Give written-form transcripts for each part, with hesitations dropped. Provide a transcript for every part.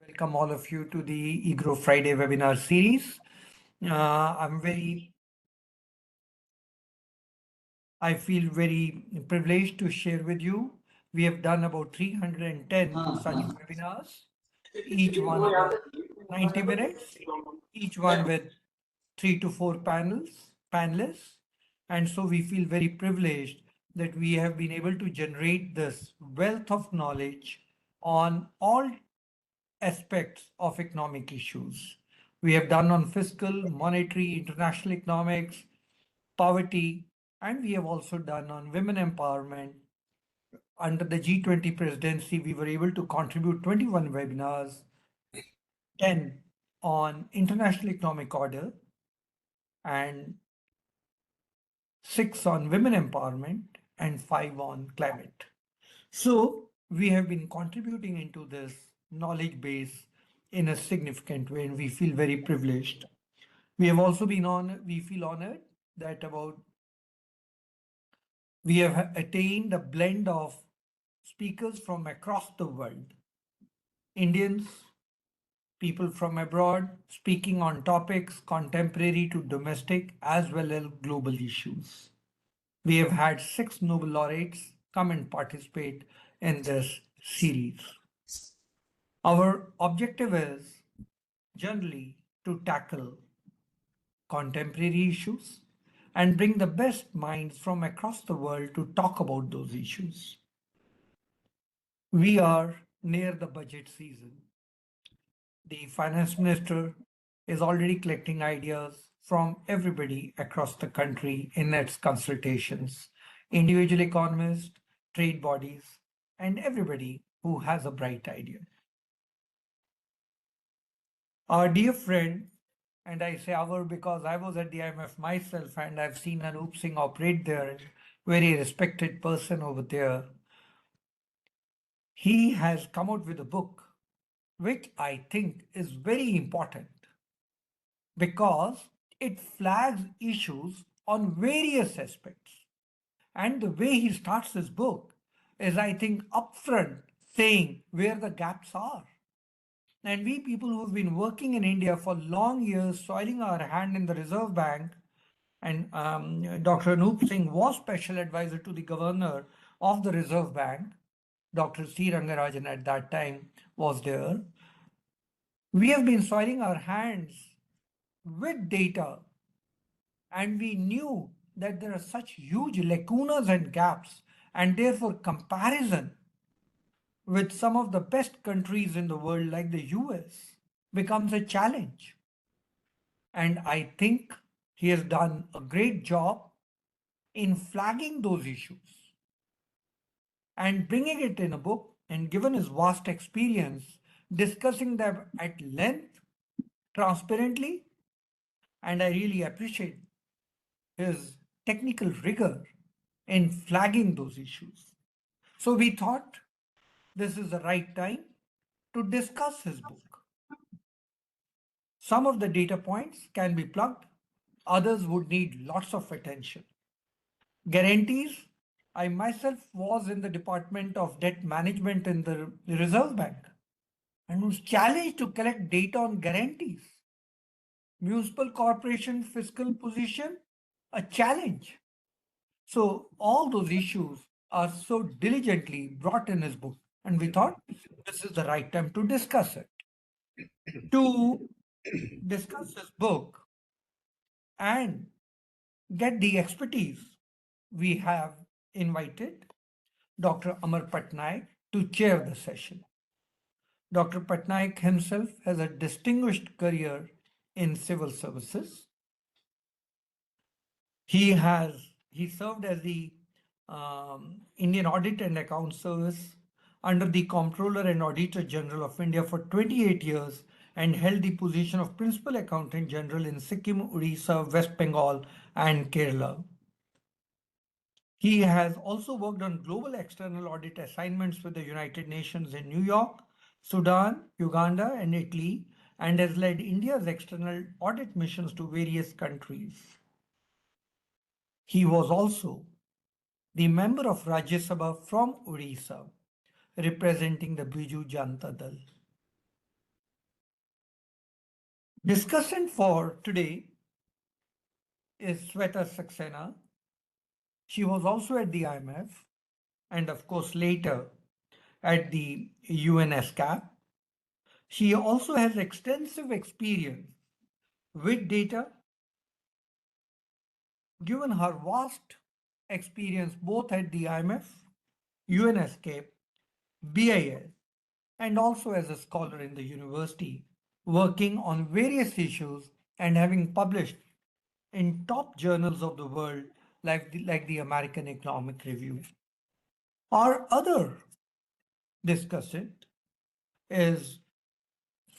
welcome all of you to the EGROW Friday webinar series. I feel very privileged to share with you. We have done about 310 such webinars, each one about 90 minutes, each one with 3 to 4 panelists. And so we feel very privileged that we have been able to generate this wealth of knowledge on all aspects of economic issues. We have done on fiscal, monetary, international economics, poverty, and we have also done on women empowerment. Under the G20 presidency, we were able to contribute 21 webinars, 10 on international economic order, and 6 on women empowerment, and 5 on climate. So we have been contributing into this knowledge base in a significant way, and we feel very privileged. We have also been we feel honored that we have attained a blend of speakers from across the world, Indians, people from abroad, speaking on topics contemporary to domestic as well as global issues. We have had 6 Nobel laureates come and participate in this series. Our objective is generally to tackle contemporary issues and bring the best minds from across the world to talk about those issues. We are near the budget season. The finance minister is already collecting ideas from everybody across the country in its consultations, individual economists, trade bodies, and everybody who has a bright idea. Our dear friend, and I say our because I was at the IMF myself and I've seen Anoop Singh operate there, very respected person over there. He has come out with a book, which I think is very important because it flags issues on various aspects. And the way he starts his book is, I think, upfront saying where the gaps are. And we people who've been working in India for long years, soiling our hand in the Reserve Bank, and Dr. Anoop Singh was special advisor to the governor of the Reserve Bank. Dr. C. Rangarajan at that time was there. We have been soiling our hands with data, and we knew that there are such huge lacunas and gaps, and therefore comparison with some of the best countries in the world like the US becomes a challenge. And I think he has done a great job in flagging those issues and bringing it in a book, and given his vast experience, discussing them at length, transparently, and I really appreciate his technical rigor in flagging those issues. So we thought this is the right time to discuss his book. Some of the data points can be plugged, others would need lots of attention. Guarantees, I myself was in the Department of Debt Management in the Reserve Bank and was challenged to collect data on guarantees. Municipal corporation fiscal position, a challenge. So all those issues are so diligently brought in his book, and we thought this is the right time to discuss it. To discuss this book and get the expertise, we have invited Dr. Amar Patnaik to chair the session. Dr. Patnaik himself has a distinguished career in civil services. He served as the Indian Audit and Account Service under the Comptroller and Auditor General of India for 28 years and held the position of Principal Accountant General in Sikkim, Odisha, West Bengal, and Kerala. He has also worked on global external audit assignments with the United Nations in New York, Sudan, Uganda, and Italy, and has led India's external audit missions to various countries. He was also the member of Rajya Sabha from Odisha, representing the Biju Janata Dal. Discussant for today is Sweta Saxena. She was also at the IMF and, of course, later at the UNSCAP. She also has extensive experience with data, given her vast experience both at the IMF, UNSCAP, BIS, and also as a scholar in the university, working on various issues and having published in top journals of the world like the American Economic Review. Our other discussant is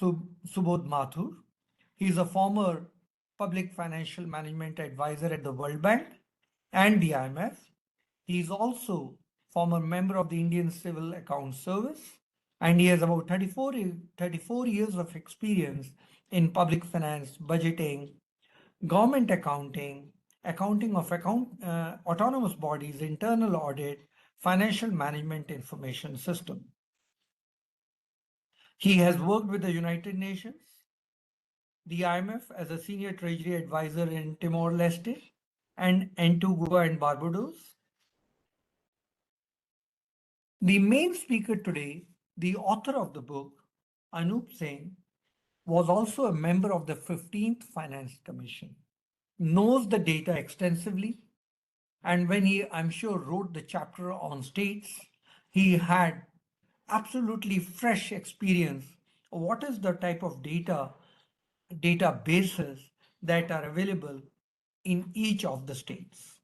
Subodh Mathur. He's a former public financial management advisor at the World Bank and the IMF. He's also former member of the Indian Civil Accounts Service, and he has about 34 years of experience in public finance, budgeting, government accounting, accounting of autonomous bodies, internal audit, financial management information system. He has worked with the United Nations, the IMF as a senior treasury advisor in Timor-Leste and Antigua and Barbados. The main speaker today, the author of the book, Anoop Singh, was also a member of the 15th Finance Commission, knows the data extensively, and when he, I'm sure, wrote the chapter on states, he had absolutely fresh experience of what is the type of databases that are available in each of the states.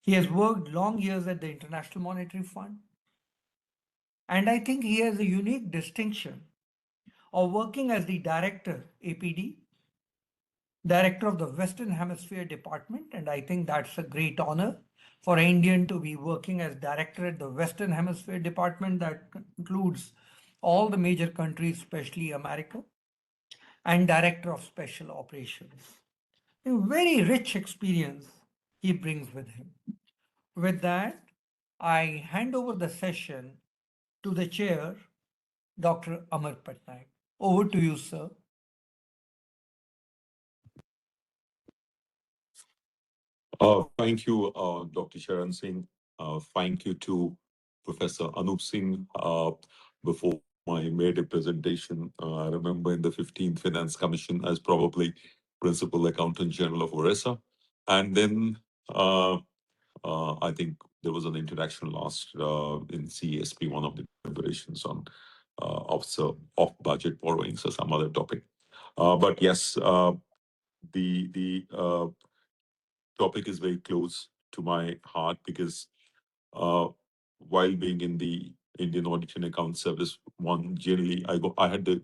He has worked long years at the International Monetary Fund, and I think he has a unique distinction of working as the director, APD, director of the Western Hemisphere Department, and I think that's a great honor for an Indian to be working as director at the Western Hemisphere Department that includes all the major countries, especially America, and director of special operations. A very rich experience he brings with him. With that, I hand over the session to the chair, Dr. Amar Patnaik. Over to you, sir. Thank you, Dr. Sharan Singh. Thank you to Professor Anoop Singh. Before I made a presentation, I remember in the 15th Finance Commission as probably Principal Accountant General of Orissa. And then uh, I think there was an interaction last in CSP, one of the deliberations on off-budget borrowings or some other topic. But yes, the topic is very close to my heart because uh, while being in the Indian Audit and Account Service, I had the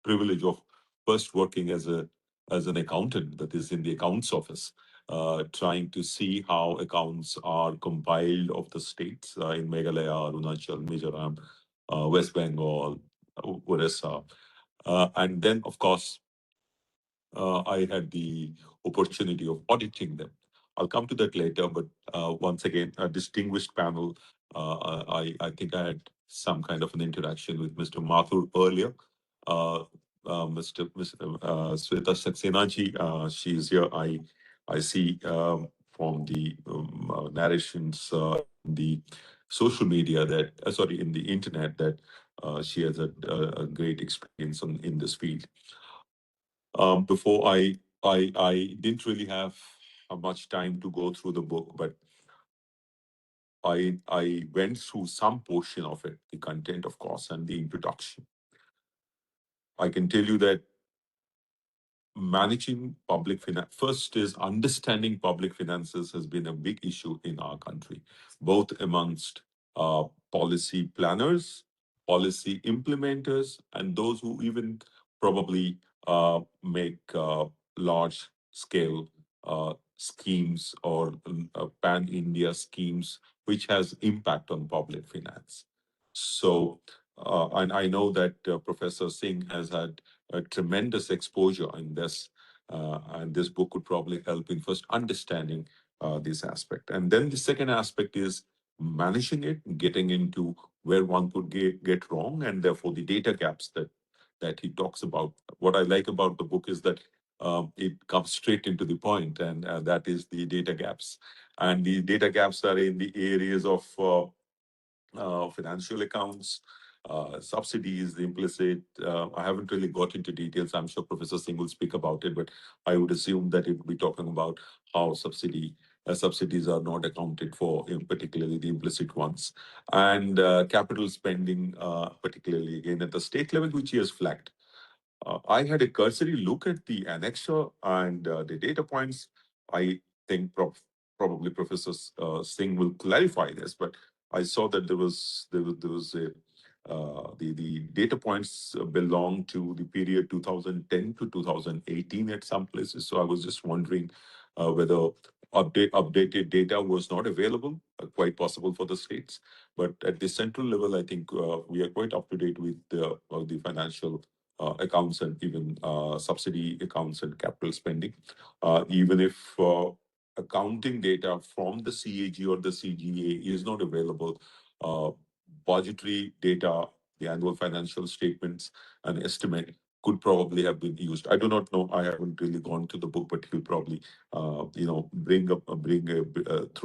privilege of first working as an accountant, that is in the accounts office, trying to see how accounts are compiled of the states in Meghalaya, Arunachal, Mizoram, West Bengal, Orissa, and then of course I had the opportunity of auditing them. I'll come to that later, but once again, a distinguished panel. I think I had some kind of an interaction with Mr. Mathur earlier. Sweta Saxena ji, she is here. I see from the narrations in the social media that, sorry, in the internet that she has a great experience in this field. Before I didn't really have much time to go through the book, but I went through some portion of it, the content, of course, and the introduction. I can tell you that managing public finance first is understanding public finances has been a big issue in our country, both amongst policy planners, policy implementers, and those who even probably make large scale schemes or pan India schemes which has impact on public finance. So and I know that Professor Singh has had a tremendous exposure in this, and this book would probably help in first understanding this aspect. And then the second aspect is managing it, getting into where one could get wrong, and therefore the data gaps that he talks about. What I like about the book is that it comes straight into the point, and that is the data gaps. And the data gaps are in the areas of financial accounts, subsidies, the implicit. I haven't really got into details. I'm sure Professor Singh will speak about it, but I would assume that it would be talking about how subsidies are not accounted for, in particularly the implicit ones, and capital spending, particularly again at the state level, which he has flagged. I had a cursory look at the annexure and the data points. I think probably Professor Singh will clarify this, but I saw that there was a the data points belong to the period 2010 to 2018 at some places. So I was just wondering whether updated data was not available. Quite possible for the states, but at the central level, I think we are quite up to date with the financial accounts and even subsidy accounts and capital spending. Even if accounting data from the CAG or the CGA is not available, uh, budgetary data, the annual financial statements, and estimate could probably have been used. I do not know. I haven't really gone to the book, but he'll probably, throw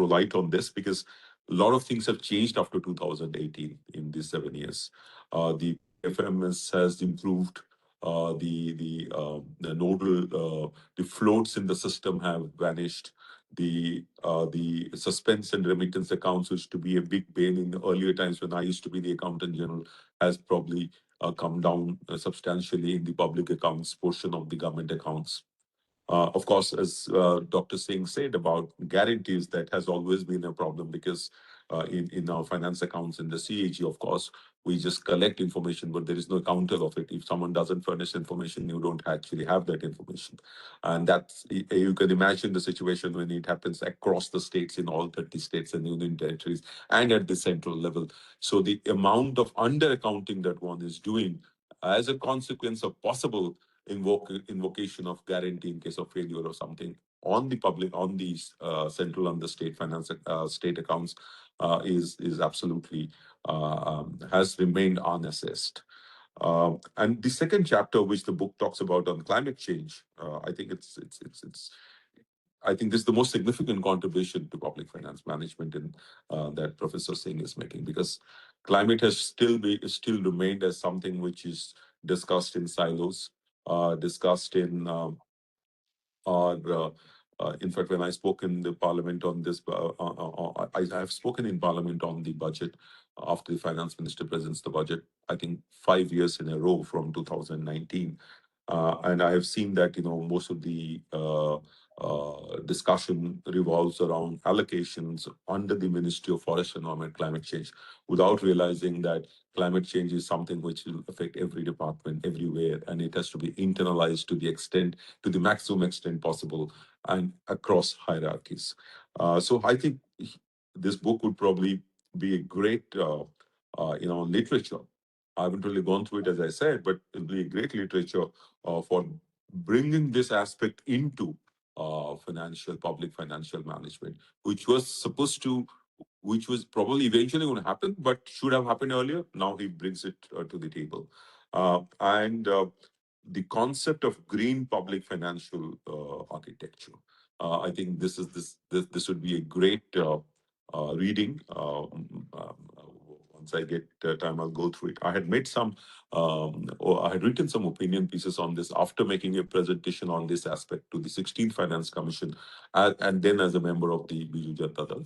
light on this because a lot of things have changed after 2018 in these 7 years. The PFMS has improved. The nodal the floats in the system have vanished. The suspense and remittance accounts used to be a big pain in the earlier times when I used to be the accountant general, has probably come down substantially in the public accounts portion of the government accounts. Of course, as Dr. Singh said about guarantees, that has always been a problem because in our finance accounts in the CAG, of course, we just collect information, but there is no counter of it. If someone doesn't furnish information, you don't actually have that information. And that's, you can imagine the situation when it happens across the states in all 30 states and union territories and at the central level. So the amount of under accounting that one is doing as a consequence of possible invocation of guarantee in case of failure or something on the public, on these central and the state finance state accounts is absolutely has remained unassessed. And the second chapter, which the book talks about on climate change, I think it's I think this is the most significant contribution to public finance management in that Professor Singh is making, because climate has still remained as something which is discussed in silos, discussed in or in fact, when I spoke in the parliament on this, I have spoken in parliament on the budget after the finance minister presents the budget. I think 5 years in a row from 2019, and I have seen that most of the discussion revolves around allocations under the Ministry of Forest Environment Climate Change, without realizing that climate change is something which will affect every department everywhere, and it has to be internalized to the maximum extent possible and across hierarchies. So I think this book would probably be a great, literature. I haven't really gone through it, as I said, but it'll be a great literature for bringing this aspect into public financial management, which was supposed to, which was probably eventually going to happen, but should have happened earlier. Now he brings it to the table. And the concept of green public financial architecture. I think this would be a great reading. Once I get time, I'll go through it. I had made some, or I had written some opinion pieces on this after making a presentation on this aspect to the 16th Finance Commission, and then as a member of the Biju Janata Dal,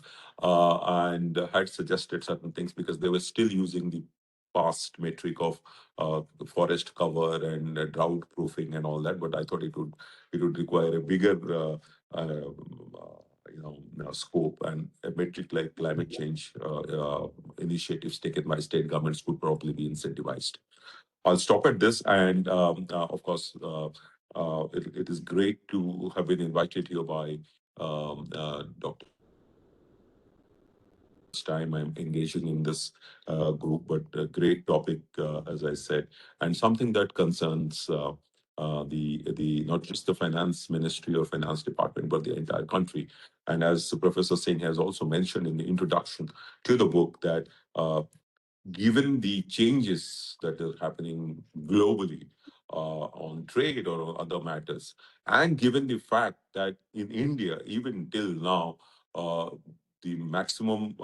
and had suggested certain things because they were still using the past metric of forest cover and drought proofing and all that. But I thought it would require a bigger scope, and a metric like climate change initiatives taken by state governments could probably be incentivized. I'll stop at this, and of course, it is great to have been invited here by Dr. First time I'm engaging in this group, but a great topic, as I said, and something that concerns the not just the finance ministry or finance department, but the entire country. And as Professor Singh has also mentioned in the introduction to the book, that given the changes that are happening globally on trade or on other matters, and given the fact that in India, even till now, uh, the maximum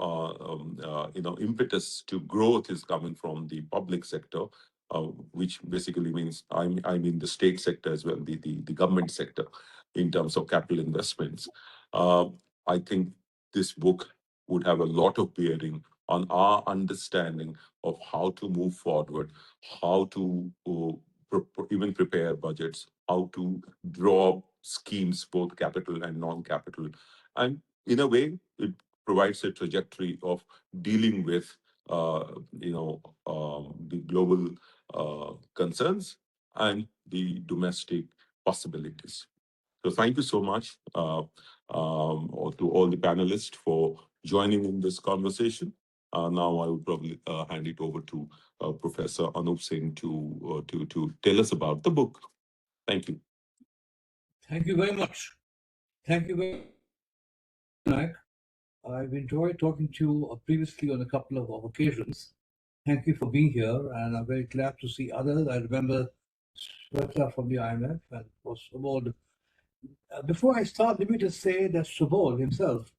impetus to growth is coming from the public sector, which basically means I mean the state sector as well, the government sector, in terms of capital investments. Uh, I think this book would have a lot of bearing on our understanding of how to move forward, how to even prepare budgets, how to draw schemes, both capital and non-capital. And in a way, it provides a trajectory of dealing with, the global concerns and the domestic possibilities. So thank you so much to all the panelists for joining in this conversation. Now I would probably hand it over to Professor Anoop Singh to tell us about the book. Thank you. Thank you very much. Thank you very much. I've enjoyed talking to you previously on a couple of occasions. Thank you for being here, and I'm very glad to see others. I remember Sweta from the IMF and for Subodh. Before I start, let me just say that Subodh himself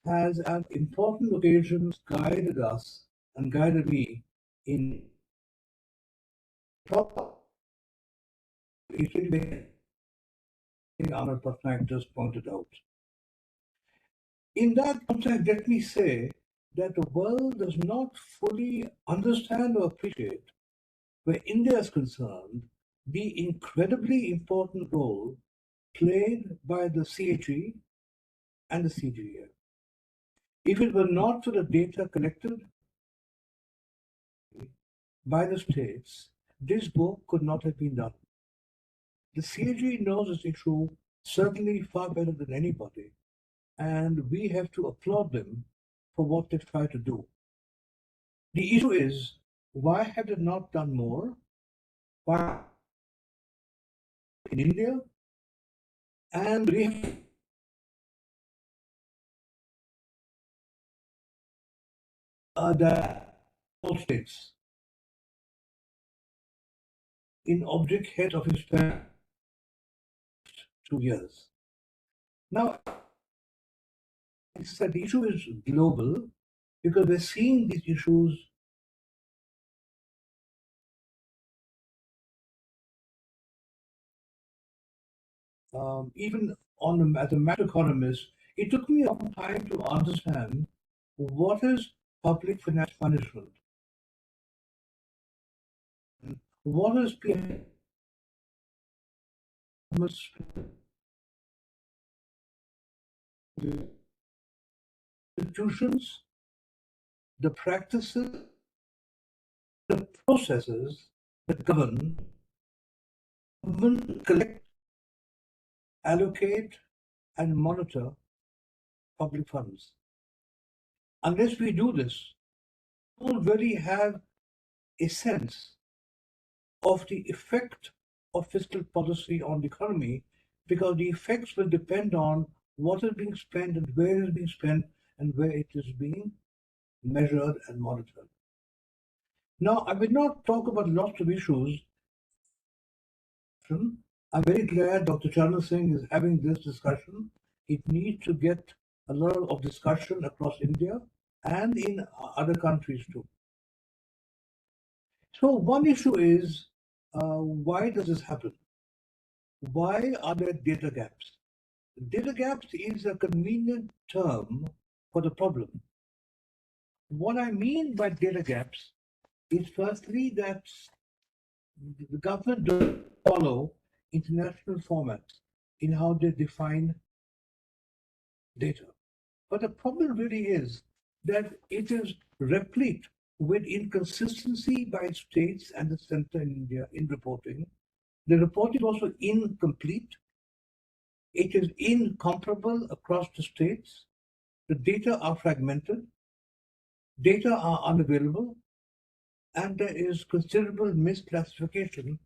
has, at important occasions, guided us and guided me in top Amar Patnaik just pointed out. In that context, let me say that the world does not fully understand or appreciate, where India is concerned, the incredibly important role played by the CHE and the CGA. If it were not for the data collected by the states, this book could not have been done. The CAG knows this issue certainly far better than anybody, and we have to applaud them for what they try to do. The issue is, why have they not done more? Why in India? And we have the all states in object head of his 2 years. Now, it's that the issue is global because we're seeing these issues even as a macroeconomist. It took me a long time to understand what is public finance management, what is institutions, the practices, the processes that govern, collect, allocate, and monitor public funds. Unless we do this, we don't really have a sense of the effect of fiscal policy on the economy, because the effects will depend on what is being spent and where it is being spent and where it is being measured and monitored. Now, I will not talk about lots of issues. I'm very glad Dr. Chandra Singh is having this discussion. It needs to get a lot of discussion across India and in other countries too. So one issue is, why does this happen? Why are there data gaps? Data gaps is a convenient term for the problem. What I mean by data gaps is firstly that the government doesn't follow international formats in how they define data. But the problem really is that it is replete with inconsistency by states and the center in India in reporting. The reporting is also incomplete. It is incomparable across the states. The data are fragmented. Data are unavailable. And there is considerable misclassification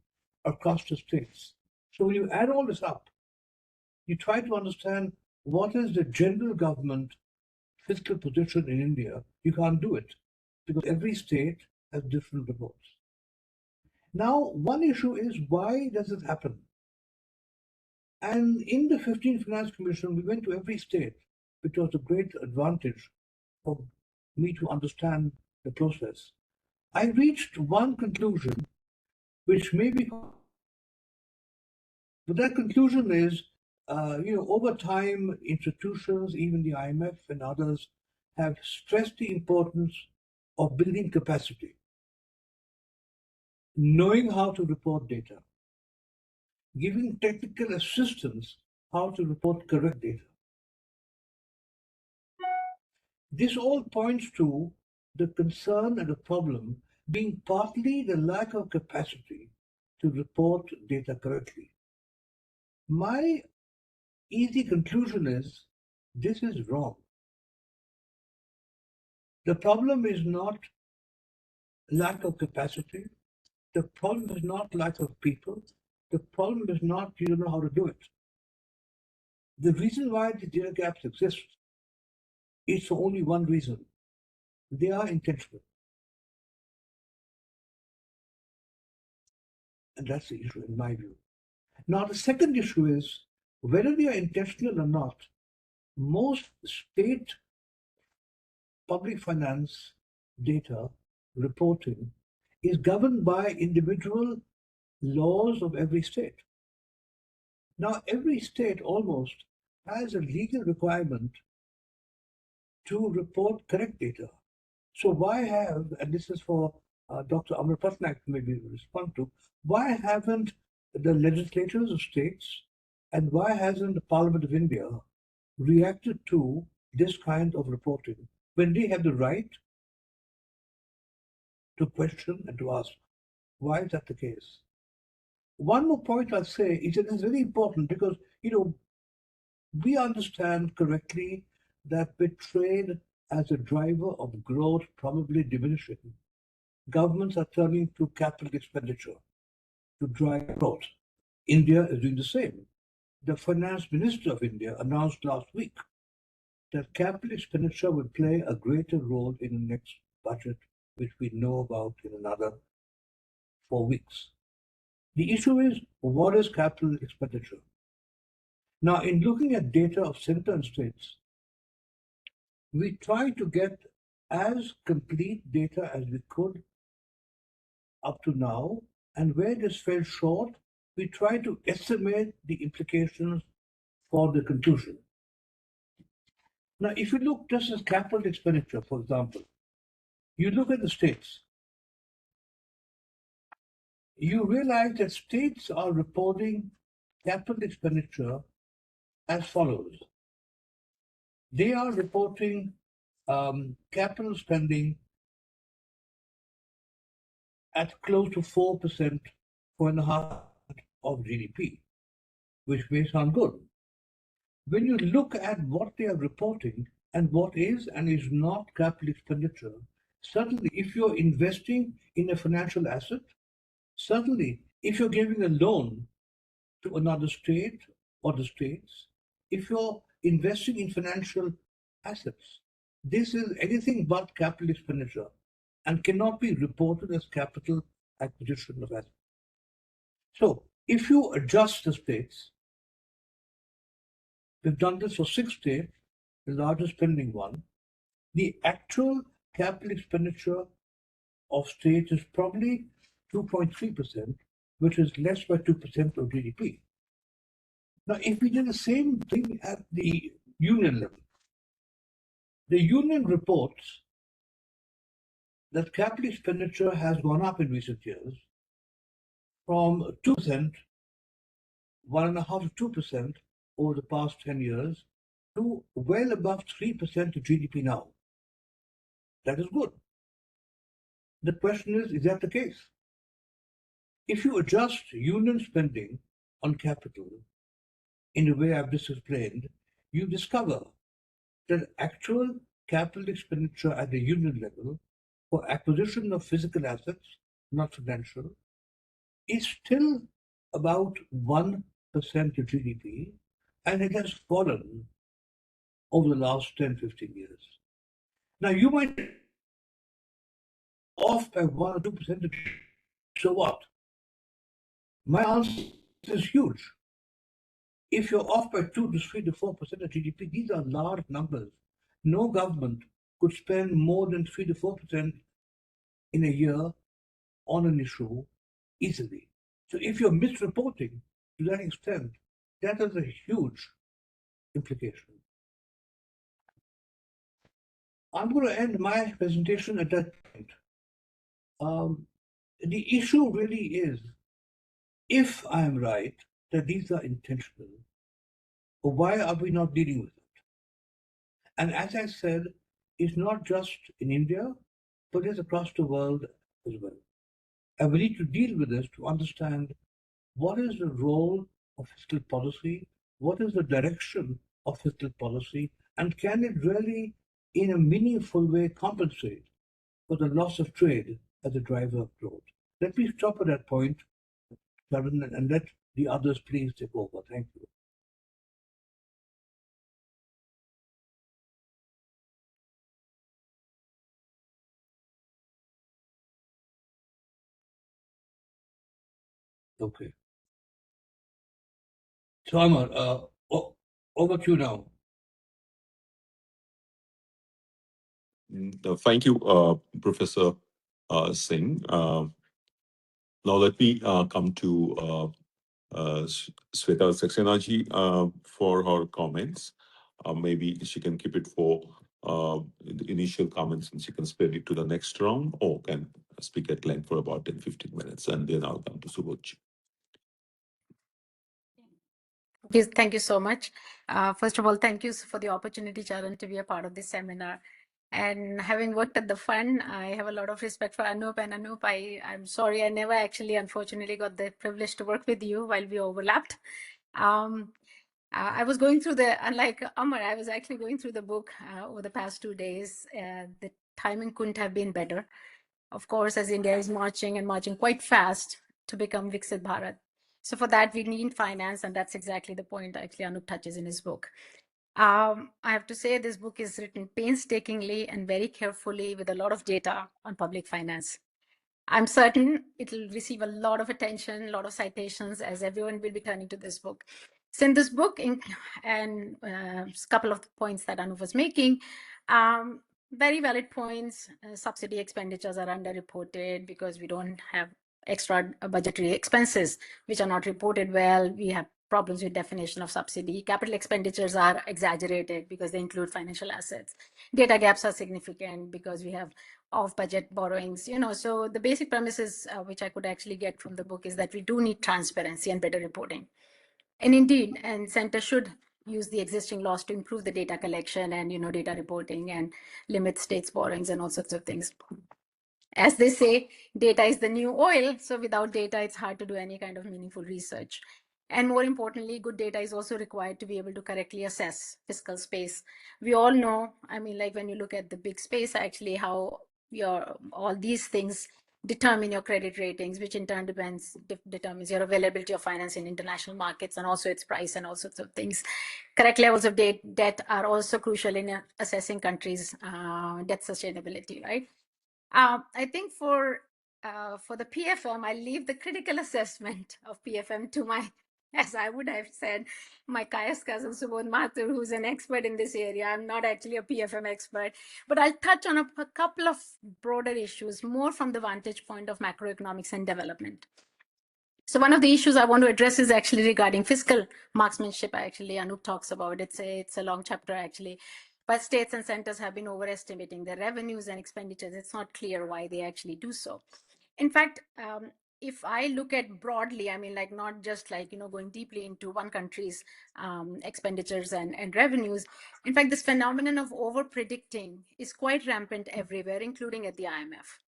across the states. So when you add all this up, you try to understand what is the general government fiscal position in India. You can't do it. because every state has different reports. Now, one issue is, why does it happen? And in the 15th Finance Commission, we went to every state, which was a great advantage for me to understand the process. I reached one conclusion, which may be, but that conclusion is, over time, institutions, even the IMF and others, have stressed the importance of building capacity, knowing how to report data, giving technical assistance how to report correct data. This all points to the concern and the problem being partly the lack of capacity to report data correctly. My easy conclusion is, this is wrong. The problem is not lack of capacity. The problem is not lack of people. The problem is not you don't know how to do it. The reason why the data gaps exist is for only one reason. They are intentional. And that's the issue in my view. Now, the second issue is, whether they are intentional or not, most state public finance data reporting is governed by individual laws of every state. Now, every state almost has a legal requirement to report correct data. So why have, and this is for Dr. Amar Patnaik to maybe respond to, why haven't the legislatures of states and why hasn't the Parliament of India reacted to this kind of reporting when they have the right to question and to ask? Why is that the case? One more point I'll say is that it's very important because, we understand correctly that with trade as a driver of growth probably diminishing, governments are turning to capital expenditure to drive growth. India is doing the same. The finance minister of India announced last week that capital expenditure will play a greater role in the next budget, which we know about in another 4 weeks. The issue is, what is capital expenditure? Now, in looking at data of center and states, we try to get as complete data as we could up to now, and where this fell short, we try to estimate the implications for the conclusion. Now, if you look just as capital expenditure, for example, you look at the states, you realize that states are reporting capital expenditure as follows. They are reporting capital spending at close to 4%, 4.5% of GDP, which may sound good. When you look at what they are reporting and what is and is not capital expenditure, certainly if you're investing in a financial asset, certainly if you're giving a loan to another state or the states, if you're investing in financial assets, this is anything but capital expenditure and cannot be reported as capital acquisition of assets. So if you adjust the states, we've done this for 6 states, the largest spending one, the actual capital expenditure of states is probably 2.3%, which is less by 2% of GDP. Now, if we did the same thing at the union level, the union reports that capital expenditure has gone up in recent years from 2%, 1.5% to 2% over the past 10 years, to well above 3% of GDP now. That is good. The question is that the case? If you adjust union spending on capital in the way I've just explained, you discover that actual capital expenditure at the union level for acquisition of physical assets, not financial, is still about 1% of GDP, and it has fallen over the last 10, 15 years. Now, you might off by 1 or 2%, so what? My answer is huge. If you're off by 2 to 3 to 4% of GDP, these are large numbers. No government could spend more than 3 to 4% in a year on an issue easily. So if you're misreporting to that extent, that has a huge implication. I'm going to end my presentation at that point. The issue really is, if I'm right that these are intentional, why are we not dealing with it? And as I said, it's not just in India, but it's across the world as well. And we need to deal with this to understand what is the role of fiscal policy, what is the direction of fiscal policy, and can it really, in a meaningful way, compensate for the loss of trade as a driver of growth? Let me stop at that point, Sharon, and let the others please take over. Thank you. Okay. So, Amar, over to you now. Thank you, Professor Singh. Now let me come to Sweta Saxena ji for her comments. Maybe she can keep it for the initial comments and she can spread it to the next round, or can speak at length for about 10-15 minutes, and then I'll come to Subodh. Yes, thank you so much. First of all, thank you for the opportunity, Charan, to be a part of this seminar. And having worked at the fund, I have a lot of respect for Anoop. And Anoop, I'm sorry, I never actually, unfortunately, got the privilege to work with you while we overlapped. I was going through unlike Amar, I was actually going through the book over the past 2 days. The timing couldn't have been better. Of course, as India is marching and marching quite fast to become Viksit Bharat. So for that, we need finance, and that's exactly the point actually Anoop touches in his book. I have to say this book is written painstakingly and very carefully with a lot of data on public finance. I'm certain it will receive a lot of attention, a lot of citations, as everyone will be turning to this book. So in this book, and a couple of the points that Anoop was making, very valid points. Subsidy expenditures are underreported because we don't have extra budgetary expenses, which are not reported well. We have problems with definition of subsidy. Capital expenditures are exaggerated because they include financial assets. Data gaps are significant because we have off-budget borrowings. So the basic premises, which I could actually get from the book, is that we do need transparency and better reporting. And indeed, and center should use the existing laws to improve the data collection and data reporting and limit states' borrowings and all sorts of things. As they say, data is the new oil. So without data, it's hard to do any kind of meaningful research. And more importantly, good data is also required to be able to correctly assess fiscal space. We all know, like when you look at the big space, actually, how all these things determine your credit ratings, which in turn determines your availability of finance in international markets and also its price and all sorts of things. Correct levels of debt are also crucial in assessing countries' debt sustainability, right? I think for the PFM, I leave the critical assessment of PFM to as I would have said, my Kaya's cousin Subodh Mathur, who's an expert in this area. I'm not actually a PFM expert, but I'll touch on a couple of broader issues, more from the vantage point of macroeconomics and development. So one of the issues I want to address is actually regarding fiscal marksmanship. Actually, Anoop talks about it. It's a long chapter, actually. But states and centers have been overestimating their revenues and expenditures. It's not clear why they actually do so. In fact, if I look at broadly, not just going deeply into one country's expenditures and revenues. In fact, this phenomenon of over-predicting is quite rampant everywhere, including at the IMF.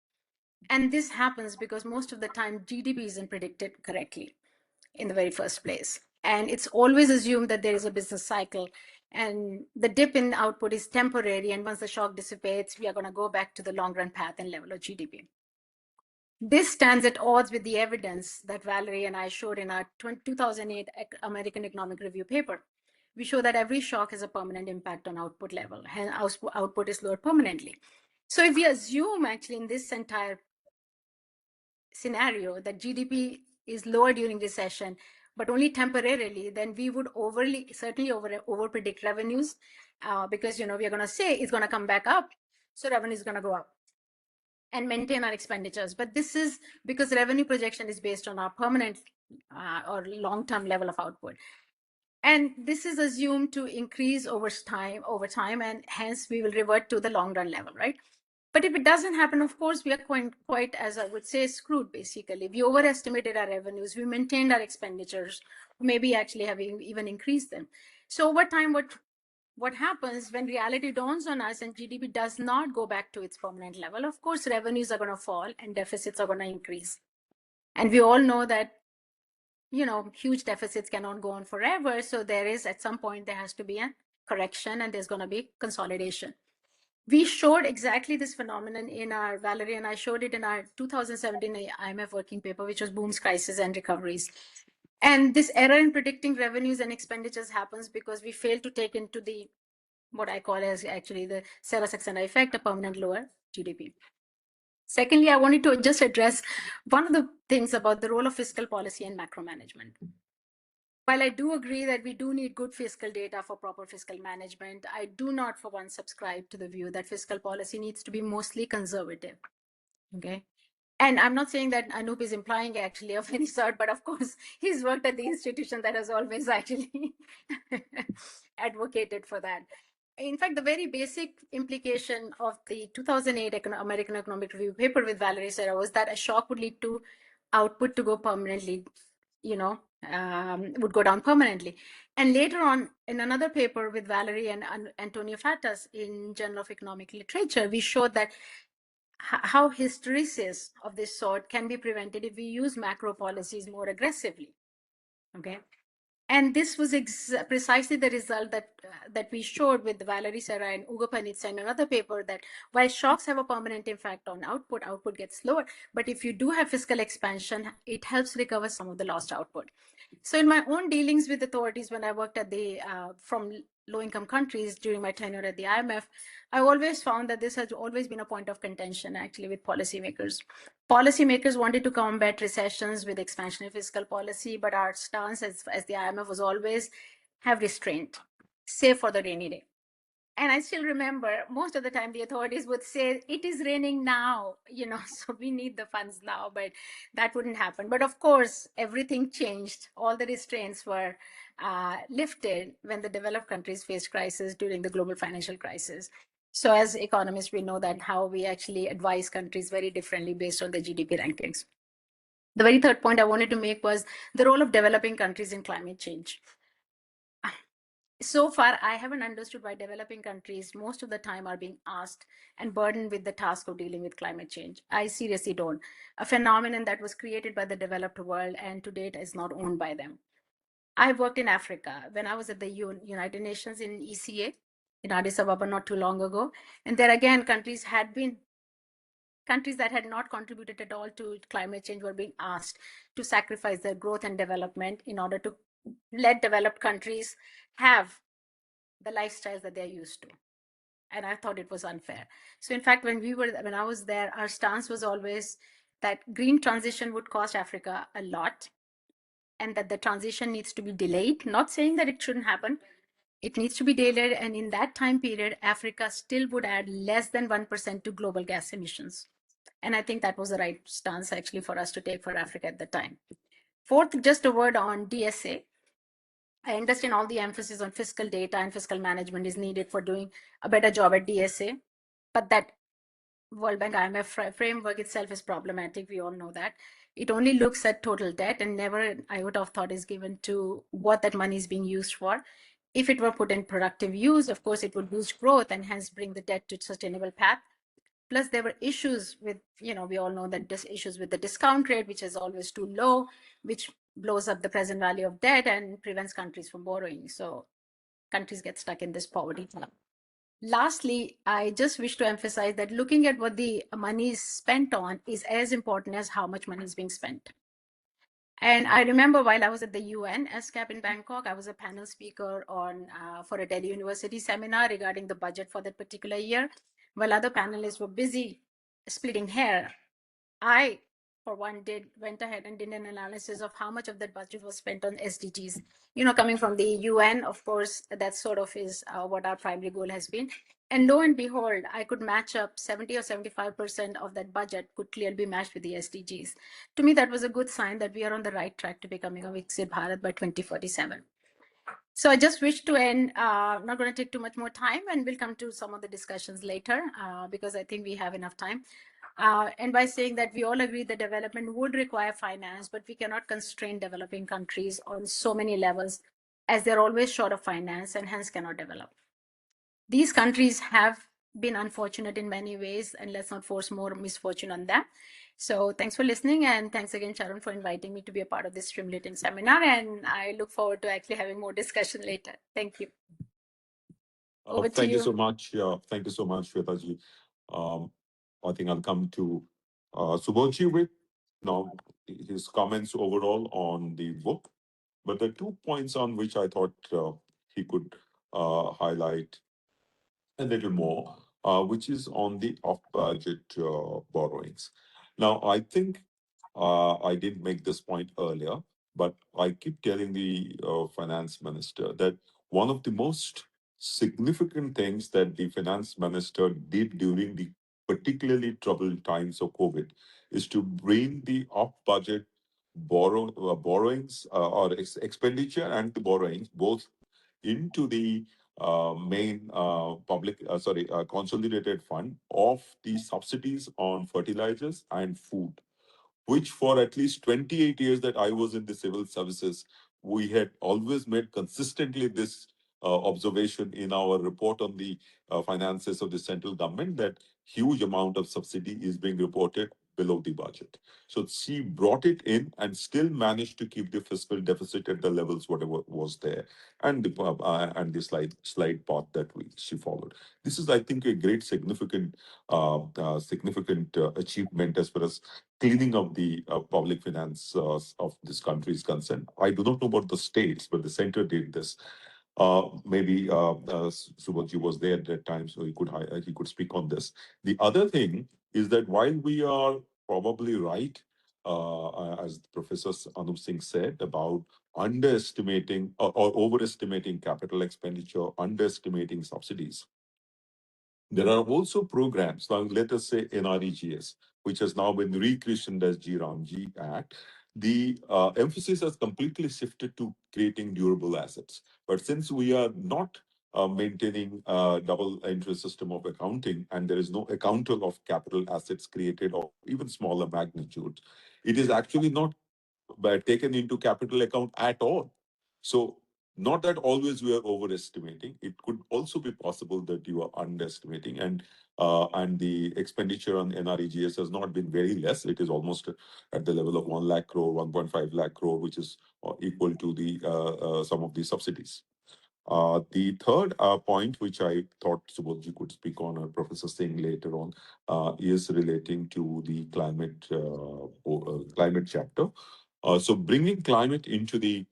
And this happens because most of the time GDP isn't predicted correctly in the very first place. And it's always assumed that there is a business cycle and the dip in output is temporary. And once the shock dissipates, we are going to go back to the long run path and level of GDP. This stands at odds with the evidence that Valerie and I showed in our 2008 American Economic Review paper. We show that every shock has a permanent impact on output level, and output is lowered permanently. So if we assume actually in this entire scenario that GDP is lower during recession, but only temporarily, then we would certainly over predict revenues, because we are going to say it's going to come back up, so revenue is going to go up, and maintain our expenditures. But this is because revenue projection is based on our permanent or long-term level of output. And this is assumed to increase over time, and hence we will revert to the long run level, right? But if it doesn't happen, of course, we are quite, as I would say, screwed, basically. We overestimated our revenues, we maintained our expenditures, maybe actually having even increased them. So over time, what happens when reality dawns on us and GDP does not go back to its permanent level? Of course, revenues are going to fall and deficits are going to increase. And we all know that, huge deficits cannot go on forever. So at some point, there has to be a correction and there's going to be consolidation. We showed exactly this phenomenon Valerie and I showed it in our 2017 IMF working paper, which was Booms, Crisis and Recoveries. And this error in predicting revenues and expenditures happens because we fail to take into what I call as actually the Saxena effect, a permanent lower GDP. Secondly, I wanted to just address one of the things about the role of fiscal policy and macro management. While I do agree that we do need good fiscal data for proper fiscal management, I do not for one subscribe to the view that fiscal policy needs to be mostly conservative. Okay. And I'm not saying that Anoop is implying actually of any sort, but of course, he's worked at the institution that has always actually advocated for that. In fact, the very basic implication of the 2008 American Economic Review paper with Valerie Serra was that a shock would lead to output to go permanently, would go down permanently. And later on, in another paper with Valerie and Antonio Fatas in Journal of Economic Literature, we showed that how hysteresis of this sort can be prevented if we use macro policies more aggressively. Okay. And this was precisely the result that we showed with Valerie Serra and Ugo Panizza in another paper, that while shocks have a permanent impact on output gets lower. But if you do have fiscal expansion, it helps recover some of the lost output. So in my own dealings with authorities, when I worked at from low-income countries during my tenure at the IMF, I always found that this has always been a point of contention actually with policymakers. Policymakers wanted to combat recessions with expansionary fiscal policy, but our stance as the IMF was always have restraint, save for the rainy day. And I still remember most of the time the authorities would say, it is raining now, so we need the funds now, but that wouldn't happen. But of course, everything changed. All the restraints were lifted when the developed countries faced crisis during the global financial crisis. So as economists, we know that how we actually advise countries very differently based on the GDP rankings. The very third point I wanted to make was the role of developing countries in climate change. So far, I haven't understood why developing countries most of the time are being asked and burdened with the task of dealing with climate change. I seriously don't. A phenomenon that was created by the developed world and to date is not owned by them. I've worked in Africa when I was at the United Nations in ECA in Addis Ababa not too long ago. And there again, countries that had not contributed at all to climate change were being asked to sacrifice their growth and development in order to let developed countries have the lifestyles that they're used to. And I thought it was unfair. So in fact, when I was there, our stance was always that green transition would cost Africa a lot and that the transition needs to be delayed. Not saying that it shouldn't happen. It needs to be delayed. And in that time period, Africa still would add less than 1% to global gas emissions. And I think that was the right stance actually for us to take for Africa at the time. Fourth, just a word on DSA. I understand all the emphasis on fiscal data and fiscal management is needed for doing a better job at DSA, but that World Bank IMF framework itself is problematic. We all know that. It only looks at total debt and never an iota of thought is given to what that money is being used for. If it were put in productive use, of course, it would boost growth and hence bring the debt to a sustainable path. Plus, there were issues with, we all know that issues with the discount rate, which is always too low, which blows up the present value of debt and prevents countries from borrowing. So countries get stuck in this poverty trap. Lastly, I just wish to emphasize that looking at what the money is spent on is as important as how much money is being spent. And I remember while I was at the UN SCAP in Bangkok, I was a panel speaker for a Delhi University seminar regarding the budget for that particular year. While other panelists were busy splitting hair, I for one, went ahead and did an analysis of how much of that budget was spent on SDGs. Coming from the UN, of course, that sort of is what our primary goal has been. And lo and behold, I could match up 70 or 75% of that budget could clearly be matched with the SDGs. To me, that was a good sign that we are on the right track to becoming a Viksit Bharat by 2047. So I just wish to end, not going to take too much more time, and we'll come to some of the discussions later because I think we have enough time. And by saying that we all agree that development would require finance, but we cannot constrain developing countries on so many levels as they're always short of finance and hence cannot develop. These countries have been unfortunate in many ways, and let's not force more misfortune on them. So thanks for listening, and thanks again, Sharon, for inviting me to be a part of this stimulating seminar, and I look forward to actually having more discussion later. Thank you. Over to Thank you you. so much. Thank you so much, Sweta. I think I'll come to Subodh with now his comments overall on the book. But there are 2 points on which I thought he could highlight a little more, which is on the off-budget borrowings. Now, I think I did make this point earlier, but I keep telling the finance minister that one of the most significant things that the finance minister did during the particularly troubled times of COVID is to bring the off-budget borrowings or expenditure and the borrowings both into the main consolidated fund of the subsidies on fertilizers and food, which for at least 28 years that I was in the civil services, we had always made consistently this observation in our report on the finances of the central government that huge amount of subsidy is being reported below the budget. So she brought it in and still managed to keep the fiscal deficit at the levels whatever was there, and the slide path that she followed. This is, I think, a great significant achievement as far as cleaning up the public finance of this country is concerned. I do not know about the states, but the center did this. Maybe Subodh was there at that time, so he could speak on this. The other thing is that while we are probably right, as Professor Anoop Singh said about underestimating or overestimating capital expenditure, underestimating subsidies, there are also programs, like let us say NREGS, which has now been rechristened as GRAMG Act. The emphasis has completely shifted to creating durable assets. But since we are not maintaining a double interest system of accounting, and there is no accounting of capital assets created of even smaller magnitude, it is actually not taken into capital account at all. So not that always we are overestimating. It could also be possible that you are underestimating, and the expenditure on NREGS has not been very less. It is almost at the level of 1 lakh crore, 1.5 lakh crore, which is equal to the some of the subsidies. The third point, which I thought Subodh could speak on, or Professor Singh later on, is relating to the climate chapter. So bringing climate into the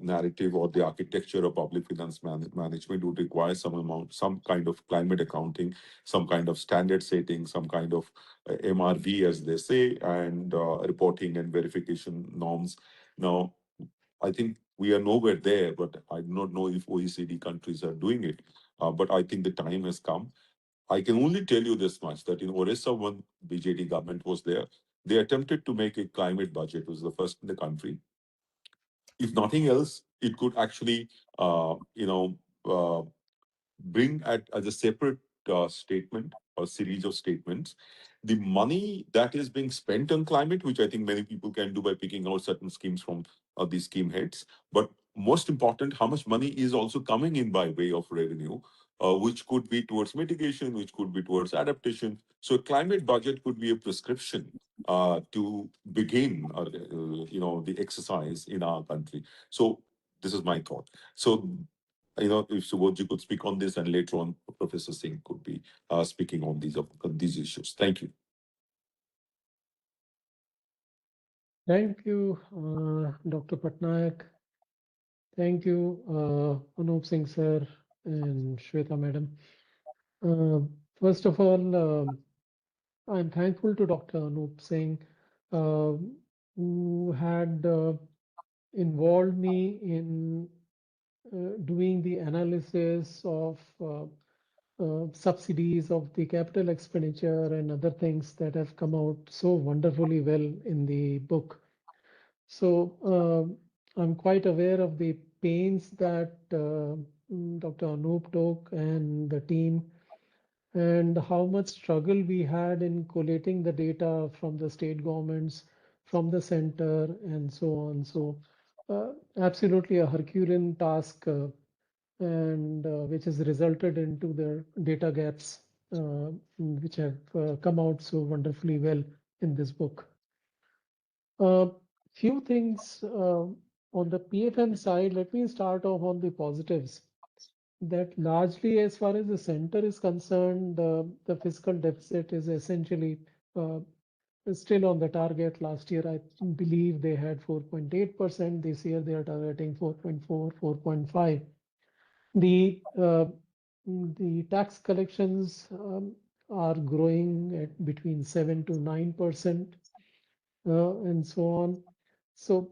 narrative or the architecture of public finance management would require some kind of climate accounting, some kind of standard setting, some kind of MRV, as they say, and reporting and verification norms. Now, I think we are nowhere there, but I do not know if OECD countries are doing it. But I think the time has come. I can only tell you this much, that in Orissa, when BJD government was there, they attempted to make a climate budget. It was the first in the country. If nothing else, it could actually, uh, bring as a separate statement or series of statements the money that is being spent on climate, which I think many people can do by picking out certain schemes from these scheme heads. But most important, how much money is also coming in by way of revenue, which could be towards mitigation, which could be towards adaptation. So a climate budget could be a prescription to begin, the exercise in our country. So this is my thought. So if Subodh could speak on this, and later on, Professor Singh could be speaking on these issues. Thank you. Thank you, Dr. Patnaik. Thank you, Anoop Singh sir and Sweta madam. First of all, I'm thankful to Dr. Anoop Singh who had involved me in doing the analysis of subsidies of the capital expenditure and other things that have come out so wonderfully well in the book. So I'm quite aware of the pains that Dr. Anoop took and the team, and how much struggle we had in collating the data from the state governments, from the center, and so on. So absolutely a Herculean task, and which has resulted into the data gaps, which have come out so wonderfully well in this book. Few things on the PFM side. Let me start off on the positives. That largely, as far as the center is concerned, the fiscal deficit is essentially still on the target. Last year, I believe they had 4.8%. This year, they are targeting 4.4, 4.5. The tax collections are growing at between 7 to 9%, and so on. So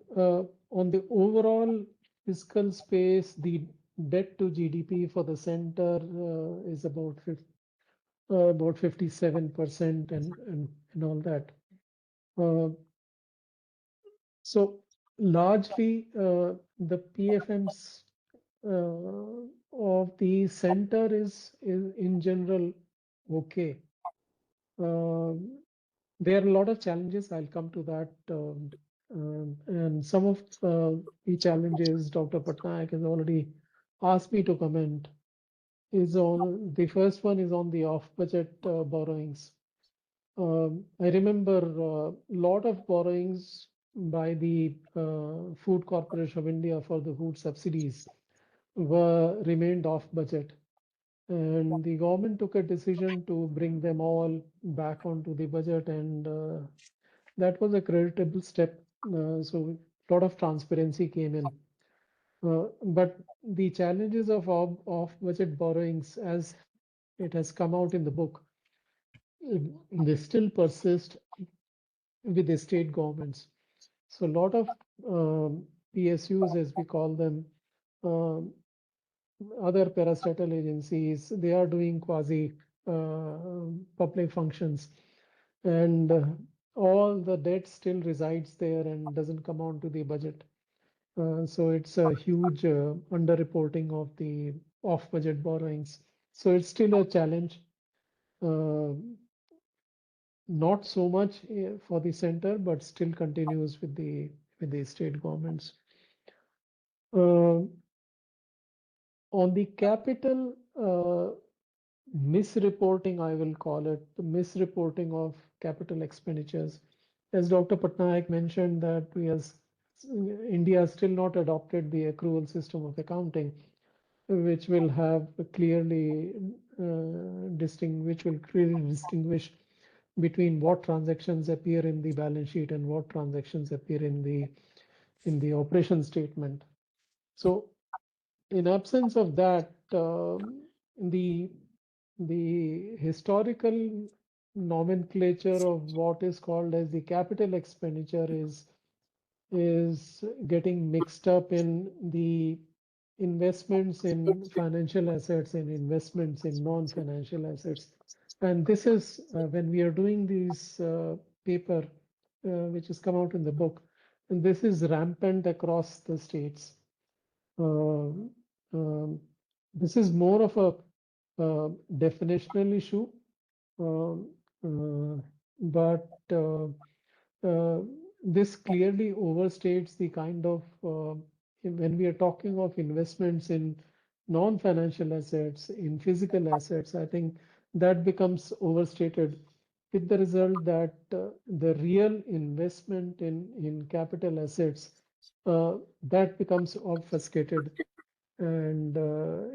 on the overall fiscal space, the debt to GDP for the center is about 57% and all that. So largely the PFMs of the center is in general okay. There are a lot of challenges. I'll come to that. And some of the challenges Dr. Patnaik has already asked me to comment is on the first one is on the off-budget borrowings. I remember a lot of borrowings by the Food Corporation of India for the food subsidies were remained off budget. And the government took a decision to bring them all back onto the budget, and that was a creditable step. So a lot of transparency came in. But the challenges of off-budget borrowings, as it has come out in the book, they still persist with the state governments. So a lot of PSUs, as we call them, um, other parastatal agencies, they are doing quasi public functions, and all the debt still resides there and doesn't come onto the budget. So it's a huge underreporting of the off-budget borrowings. So it's still a challenge. Not so much for the center, but still continues with the state governments. On the capital misreporting, I will call it the misreporting of capital expenditures. As Dr. Patnaik mentioned, that India has still not adopted the accrual system of accounting, which will have clearly distinguish between what transactions appear in the balance sheet and what transactions appear in the operation statement. So in absence of that, the historical nomenclature of what is called as the capital expenditure is getting mixed up in the investments in financial assets and investments in non-financial assets. And this is when we are doing this paper, which has come out in the book, and this is rampant across the states. Um, um, this is more of a definitional issue, um, but this clearly overstates the kind of when we are talking of investments in non-financial assets, in physical assets, I think that becomes overstated, with the result that the real investment in capital assets that becomes obfuscated, and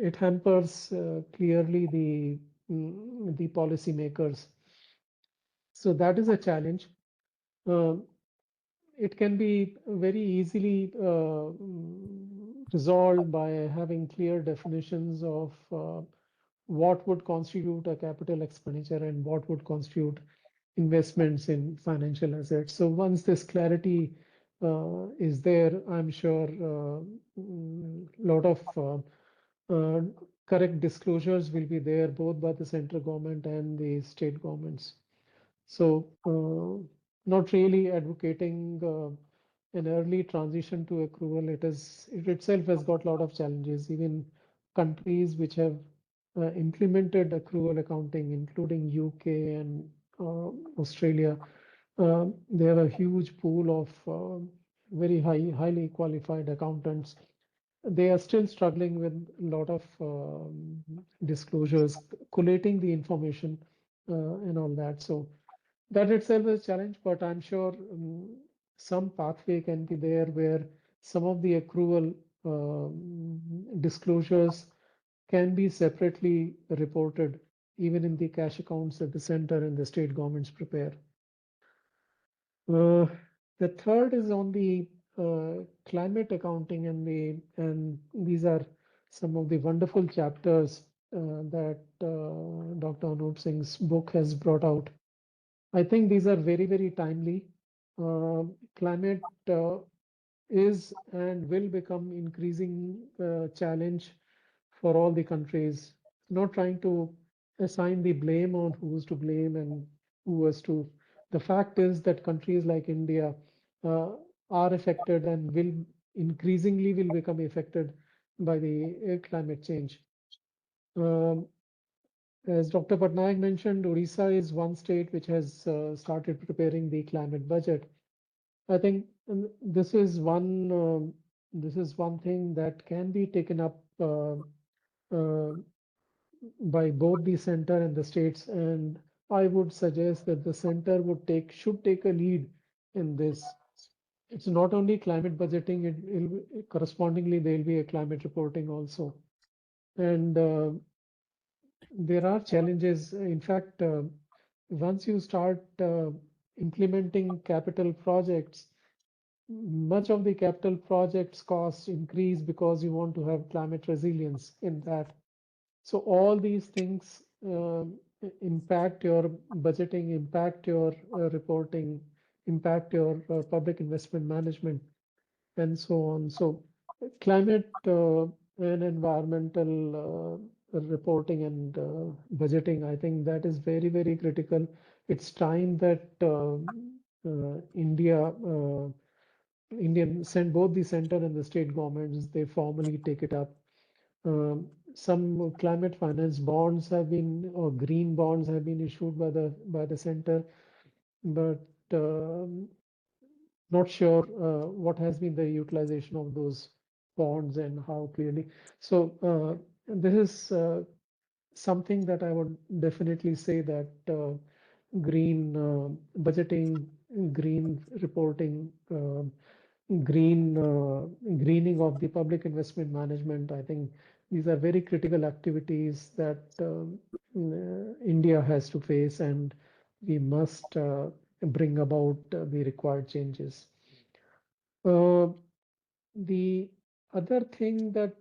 it hampers clearly the policymakers. So that is a challenge. It can be very easily resolved by having clear definitions of what would constitute a capital expenditure and what would constitute investments in financial assets. So once this clarity is there, I'm sure lot of correct disclosures will be there both by the central government and the state governments. So not really advocating an early transition to accrual. It itself has got a lot of challenges. Even countries which have implemented accrual accounting, including UK and Australia, they have a huge pool of very highly qualified accountants. They are still struggling with a lot of disclosures, collating the information and all that. So that itself is a challenge, but I'm sure some pathway can be there where some of the accrual disclosures can be separately reported, even in the cash accounts that the center and the state governments prepare. The third is on the climate accounting, and these are some of the wonderful chapters that Dr. Anoop Singh's book has brought out. I think these are very, very timely. Climate is and will become increasing challenge for all the countries. Not trying to assign the blame on who's to blame and who was to. The fact is that countries like India uh, are affected and will become affected by the climate change. Um, as Dr. Patnaik mentioned, Odisha is one state which has started preparing the climate budget. I think this is one thing that can be taken up uh, by both the center and the states, and I would suggest that the center should take a lead in this. It's not only climate budgeting; correspondingly there will be a climate reporting also, and there are challenges. In fact, once you start implementing capital projects, much of the capital projects costs increase because you want to have climate resilience in that. So all these things impact your budgeting, impact your reporting, impact your public investment management, and so on. So climate and environmental reporting and budgeting, I think that is very, very critical. It's time that Indian sent both the center and the state governments, they formally take it up. Some climate finance bonds have been, or green bonds have been issued by the center, but not sure what has been the utilization of those bonds and how clearly. So this is something that I would definitely say that green budgeting, green reporting, greening of the public investment management. I think these are very critical activities that India has to face, and we must bring about the required changes. The other thing that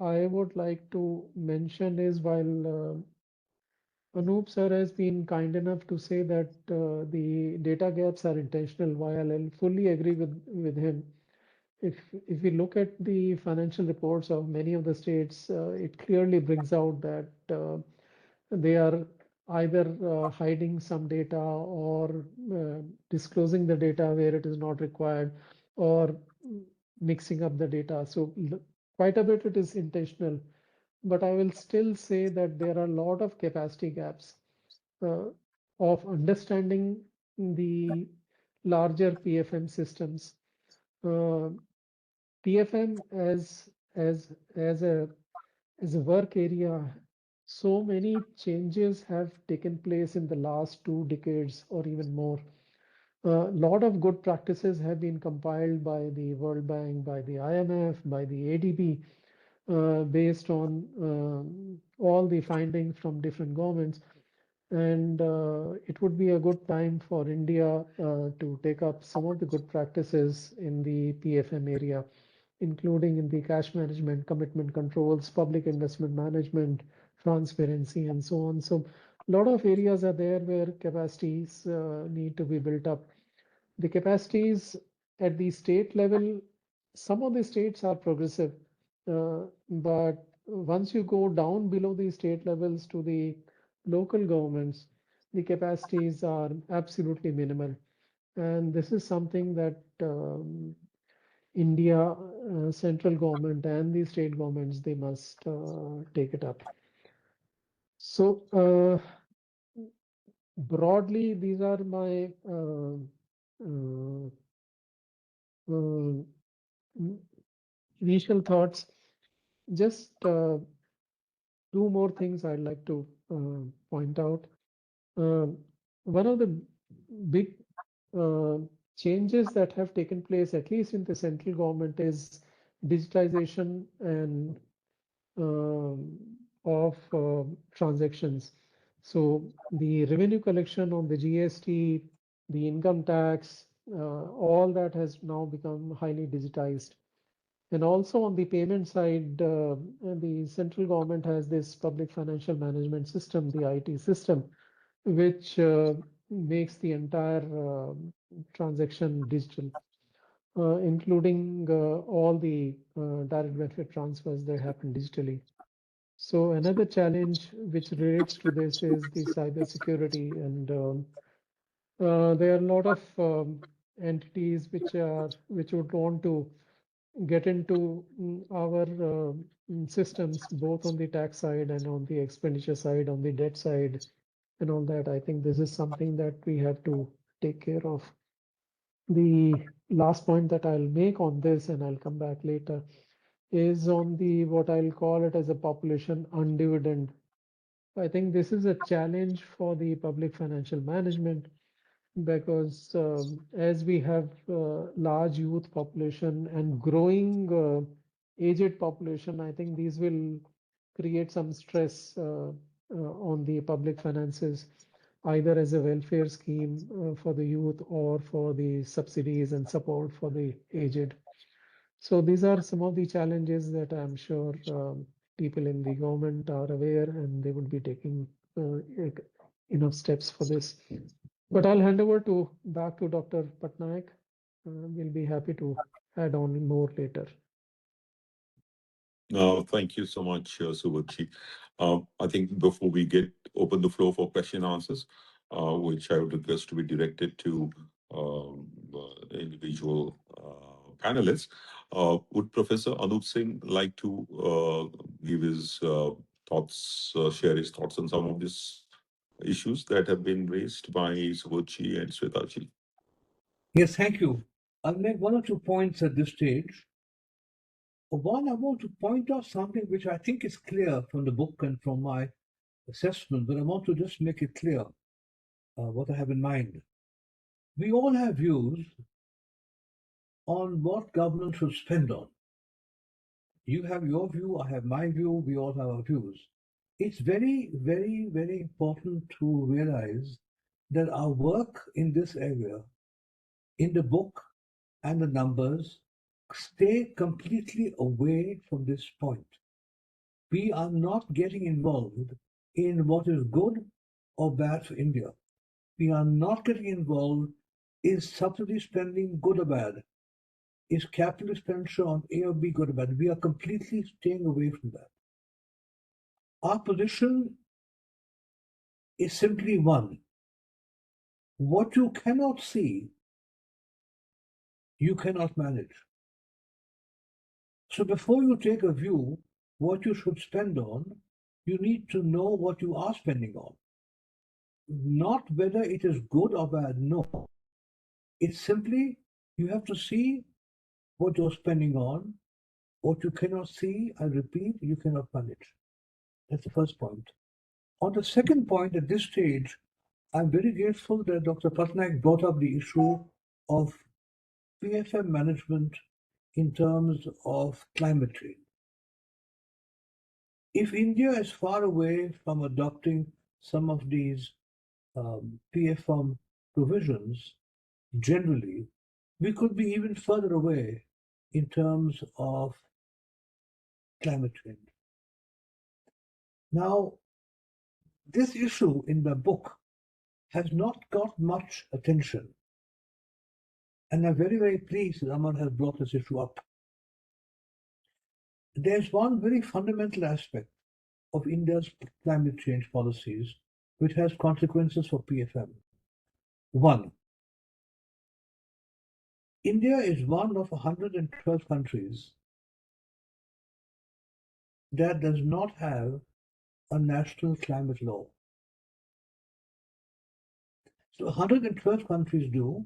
I would like to mention is while Anoop sir has been kind enough to say that the data gaps are intentional, while I fully agree with him. If we look at the financial reports of many of the states, it clearly brings out that they are either hiding some data or disclosing the data where it is not required, or mixing up the data. So quite a bit it is intentional, but I will still say that there are a lot of capacity gaps uh, of understanding the larger PFM systems. Uh, PFM as a work area, so many changes have taken place in the last 2 decades or even more. A lot of good practices have been compiled by the World Bank, by the IMF, by the ADB, based on all the findings from different governments. And it would be a good time for India to take up some of the good practices in the PFM area, including in the cash management, commitment controls, public investment management, transparency, and so on. So lot of areas are there where capacities need to be built up. The capacities at the state level, some of the states are progressive, but once you go down below the state levels to the local governments, the capacities are absolutely minimal. And this is something that India, central government and the state governments, they must take it up. So broadly, these are my uh, initial thoughts. Just two more things I'd like to point out. One of the big uh, changes that have taken place, at least in the central government, is digitization and of transactions. So the revenue collection on the GST, the income tax, all that has now become highly digitized. And also on the payment side, the central government has this public financial management system, the IT system, which makes the entire transaction digital, including all the direct benefit transfers that happen digitally. So another challenge which relates to this is the cyber security, and there are a lot of entities which would want to get into our systems, both on the tax side and on the expenditure side, on the debt side, and all that. I think this is something that we have to take care of. The last point that I'll make on this, and I'll come back later, is on the what I'll call it as a population undividend. I think this is a challenge for the public financial management because as we have large youth population and growing aged population, I think these will create some stress on the public finances, either as a welfare scheme for the youth or for the subsidies and support for the aged. So these are some of the challenges that I'm sure people in the government are aware, and they would be taking enough steps for this. But I'll hand over back to Dr. Patnaik. We'll be happy to add on more later. Thank you so much, Subodh. I think before we open the floor for question and answers, which I would request to be directed to individual panelists, would Professor Anoop Singh like to give his thoughts, share his thoughts on some of these issues that have been raised by Subodh and Sweta? Yes, thank you. I'll make one or two points at this stage. One, I want to point out something which I think is clear from the book and from my assessment, but I want to just make it clear what I have in mind. We all have views on what government should spend on. You have your view, I have my view, we all have our views. It's very, very, very important to realize that our work in this area, in the book and the numbers, stay completely away from this point. We are not getting involved in what is good or bad for India. We are not getting involved. Is subsidy spending good or bad? Is capital expenditure on A or B good or bad? We are completely staying away from that. Our position is simply one. What you cannot see, you cannot manage. So before you take a view what you should spend on, you need to know what you are spending on. Not whether it is good or bad, no. It's simply you have to see what you're spending on. What you cannot see, I repeat, you cannot manage. That's the first point. On the second point, at this stage, I'm very grateful that Dr. Patnaik brought up the issue of PFM management in terms of climate change. If India is far away from adopting some of these PFM provisions, generally, we could be even further away in terms of climate change. Now, This issue in the book has not got much attention, and I'm very, very pleased that Amar has brought this issue up. There's one very fundamental aspect of India's climate change policies which has consequences for PFM. One, India is one of 112 countries that does not have a national climate law. So 112 countries do,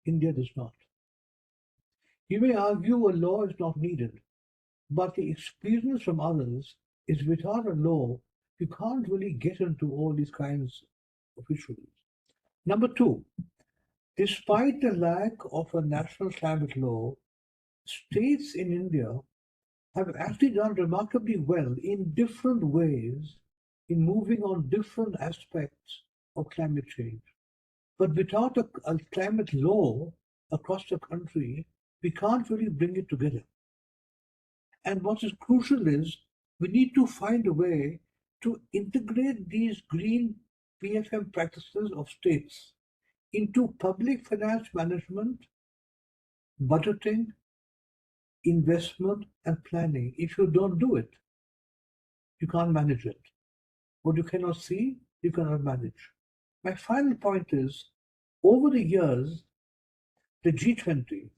India does not. You may argue a law is not needed, but the experience from others is without a law, you can't really get into all these kinds of issues. Number two, despite the lack of a national climate law, states in India have actually done remarkably well in different ways in moving on different aspects of climate change. But without a climate law across the country, we can't really bring it together. And what is crucial is we need to find a way to integrate these green PFM practices of states into public finance management, budgeting, investment, and planning. If you don't do it, you can't manage it. What you cannot see, you cannot manage. My final point is over the years, the G20,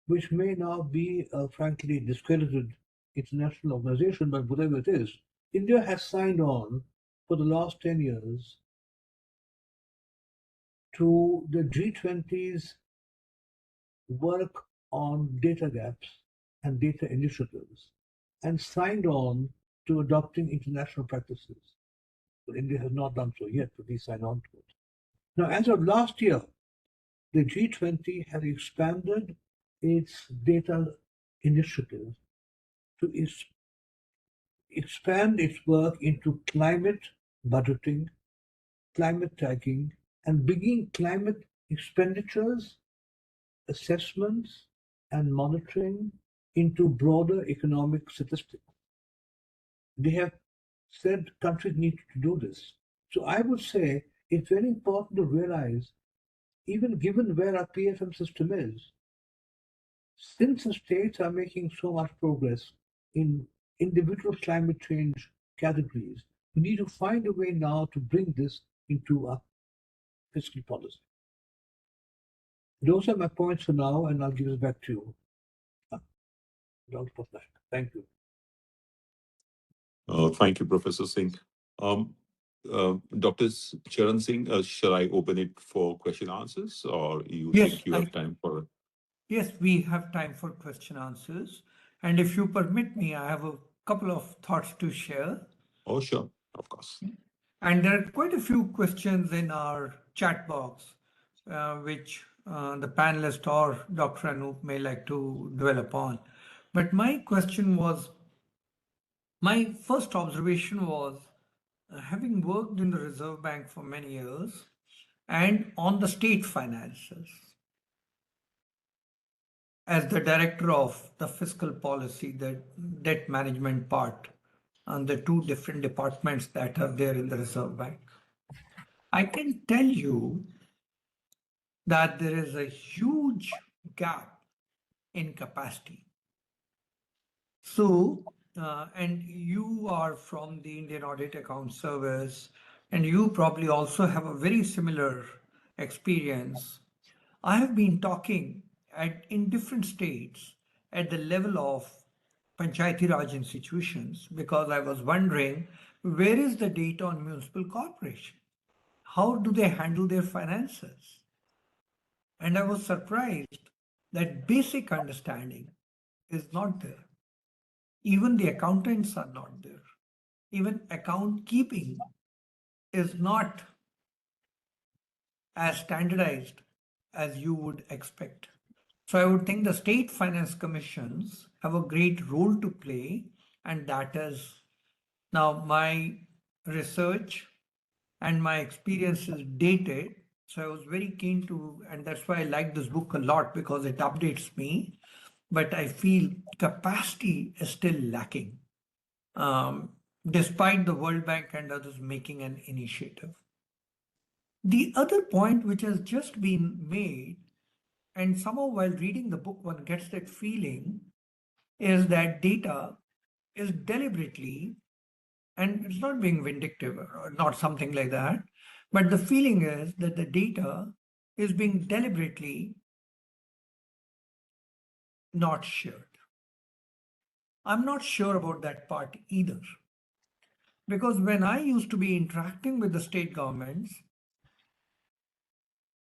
which may now be a frankly discredited international organization, but whatever it is, India has signed on for the last 10 years to the G20's work on data gaps and data initiatives and signed on to adopting international practices. But India has not done so yet, but we signed on to it. Now, as of last year, the G20 has expanded its data initiative to expand its work into climate budgeting, climate tracking, and bringing climate expenditures, assessments, and monitoring into broader economic statistics. They have said countries need to do this. So I would say it's very important to realize, even given where our PFM system is, since the states are making so much progress in individual climate change categories, we need to find a way now to bring this into our fiscal policy. Those are my points for now, and I'll give it back to you, Dr. Patnaik. Thank you. Thank you, Professor Singh. Dr. Charan Singh, shall I open it for question answers, or you Yes, think you have time for? yes, we have time for question answers. And if you permit me, I have a couple of thoughts to share. Oh, sure, of course. And there are quite a few questions in our chat box, which the panelist or Dr. Anoop may like to dwell upon. But my first observation was, having worked in the Reserve Bank for many years and on the state finances, as the director of the fiscal policy, the debt management part, and the two different departments that are there in the Reserve Bank, I can tell you that there is a huge gap in capacity. So, and you are from the Indian Audit Account Service, and you probably also have a very similar experience. I have been talking in different states at the level of Panchayati Raj institutions because I was wondering, where is the data on municipal corporation? How do they handle their finances? And I was surprised that basic understanding is not there. Even the accountants are not there. Even account keeping is not as standardized as you would expect. So I would think the state finance commissions have a great role to play, and that is now my research and my experience is dated. So I was very keen to, and that's why I like this book a lot because it updates me. But I feel capacity is still lacking. despite the World Bank and others making an initiative. The other point which has just been made, and somehow while reading the book one gets that feeling, is that data is deliberately, and it's not being vindictive or not something like that, but the feeling is that the data is being deliberately not shared. I'm not sure about that part either. Because when I used to be interacting with the state governments,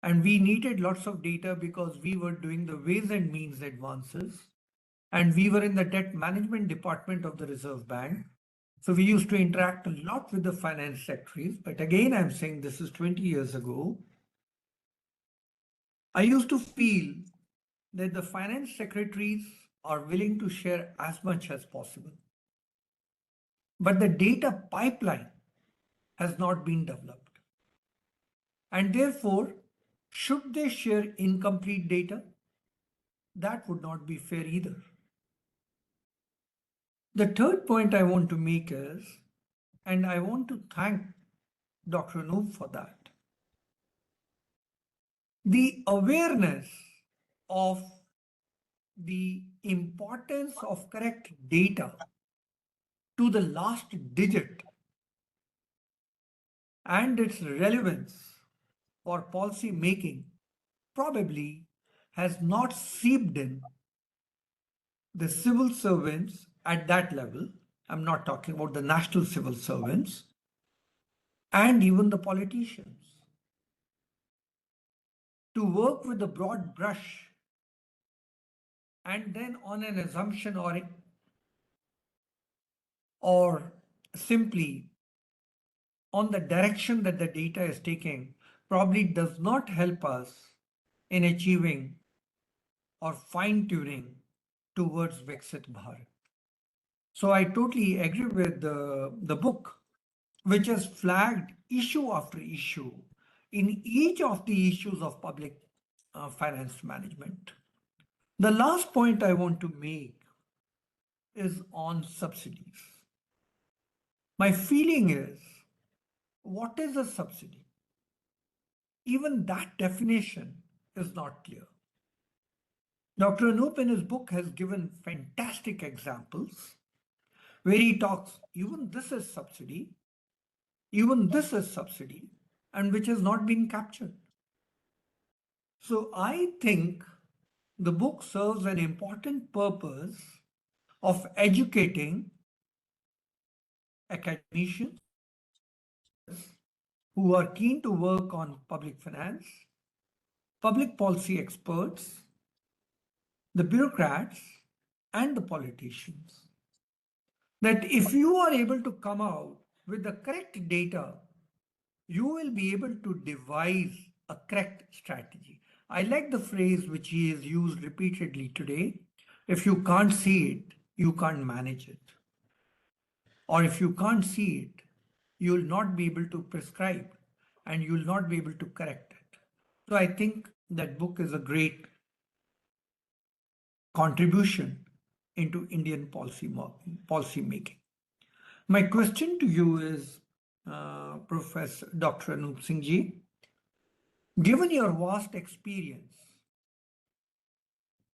and we needed lots of data because we were doing the ways and means advances, and we were in the debt management department of the Reserve Bank. So we used to interact a lot with the finance secretaries. But again, I'm saying this is 20 years ago. I used to feel that the finance secretaries are willing to share as much as possible. But the data pipeline has not been developed. And therefore, should they share incomplete data? That would not be fair either. The third point I want to make is, and I want to thank Dr. Anoop for that, the awareness of the importance of correct data to the last digit and its relevance for policy making probably has not seeped in the civil servants at that level. I'm not talking about the national civil servants and even the politicians. To work with a broad brush and then on an assumption or simply on the direction that the data is taking probably does not help us in achieving or fine tuning towards Viksit Bharat. So I totally agree with the book, which has flagged issue after issue in each of the issues of public finance management. The last point I want to make is on subsidies. My feeling is, what is a subsidy? Even that definition is not clear. Dr. Anoop in his book has given fantastic examples where he talks, even this is subsidy, even this is subsidy, and which has not been captured. So I think the book serves an important purpose of educating academicians who are keen to work on public finance, public policy experts, the bureaucrats, and the politicians. That if you are able to come out with the correct data, you will be able to devise a correct strategy. I like the phrase which he has used repeatedly today. If you can't see it, you can't manage it. Or if you can't see it, you will not be able to prescribe and you will not be able to correct it. So I think that book is a great contribution into Indian policy making. My question to you is, Professor Dr. Anoop Singh ji, given your vast experience,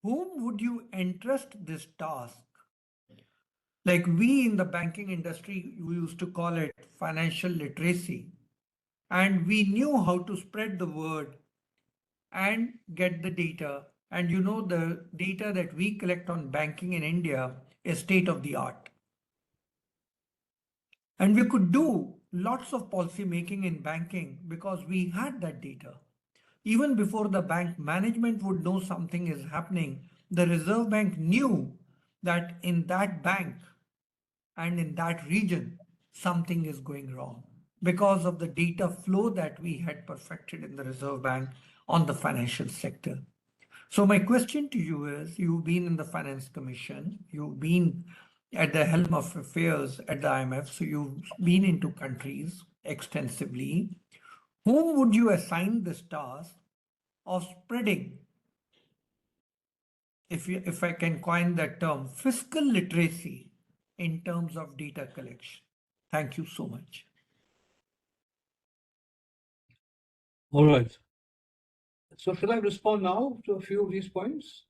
whom would you entrust this task? Like we in the banking industry, we used to call it financial literacy, and we knew how to spread the word and get the data. And you know, the data that we collect on banking in India is state of the art. And we could do lots of policy making in banking because we had that data. Even before the bank management would know something is happening, the Reserve Bank knew that in that bank and in that region, something is going wrong because of the data flow that we had perfected in the Reserve Bank on the financial sector. So my question to you is, you've been in the Finance Commission, you've been at the helm of affairs at the IMF, so you've been into countries extensively. Whom would you assign this task of spreading, if I can coin that term, fiscal literacy in terms of data collection? Thank you so much. All right. So shall I respond now to a few of these points?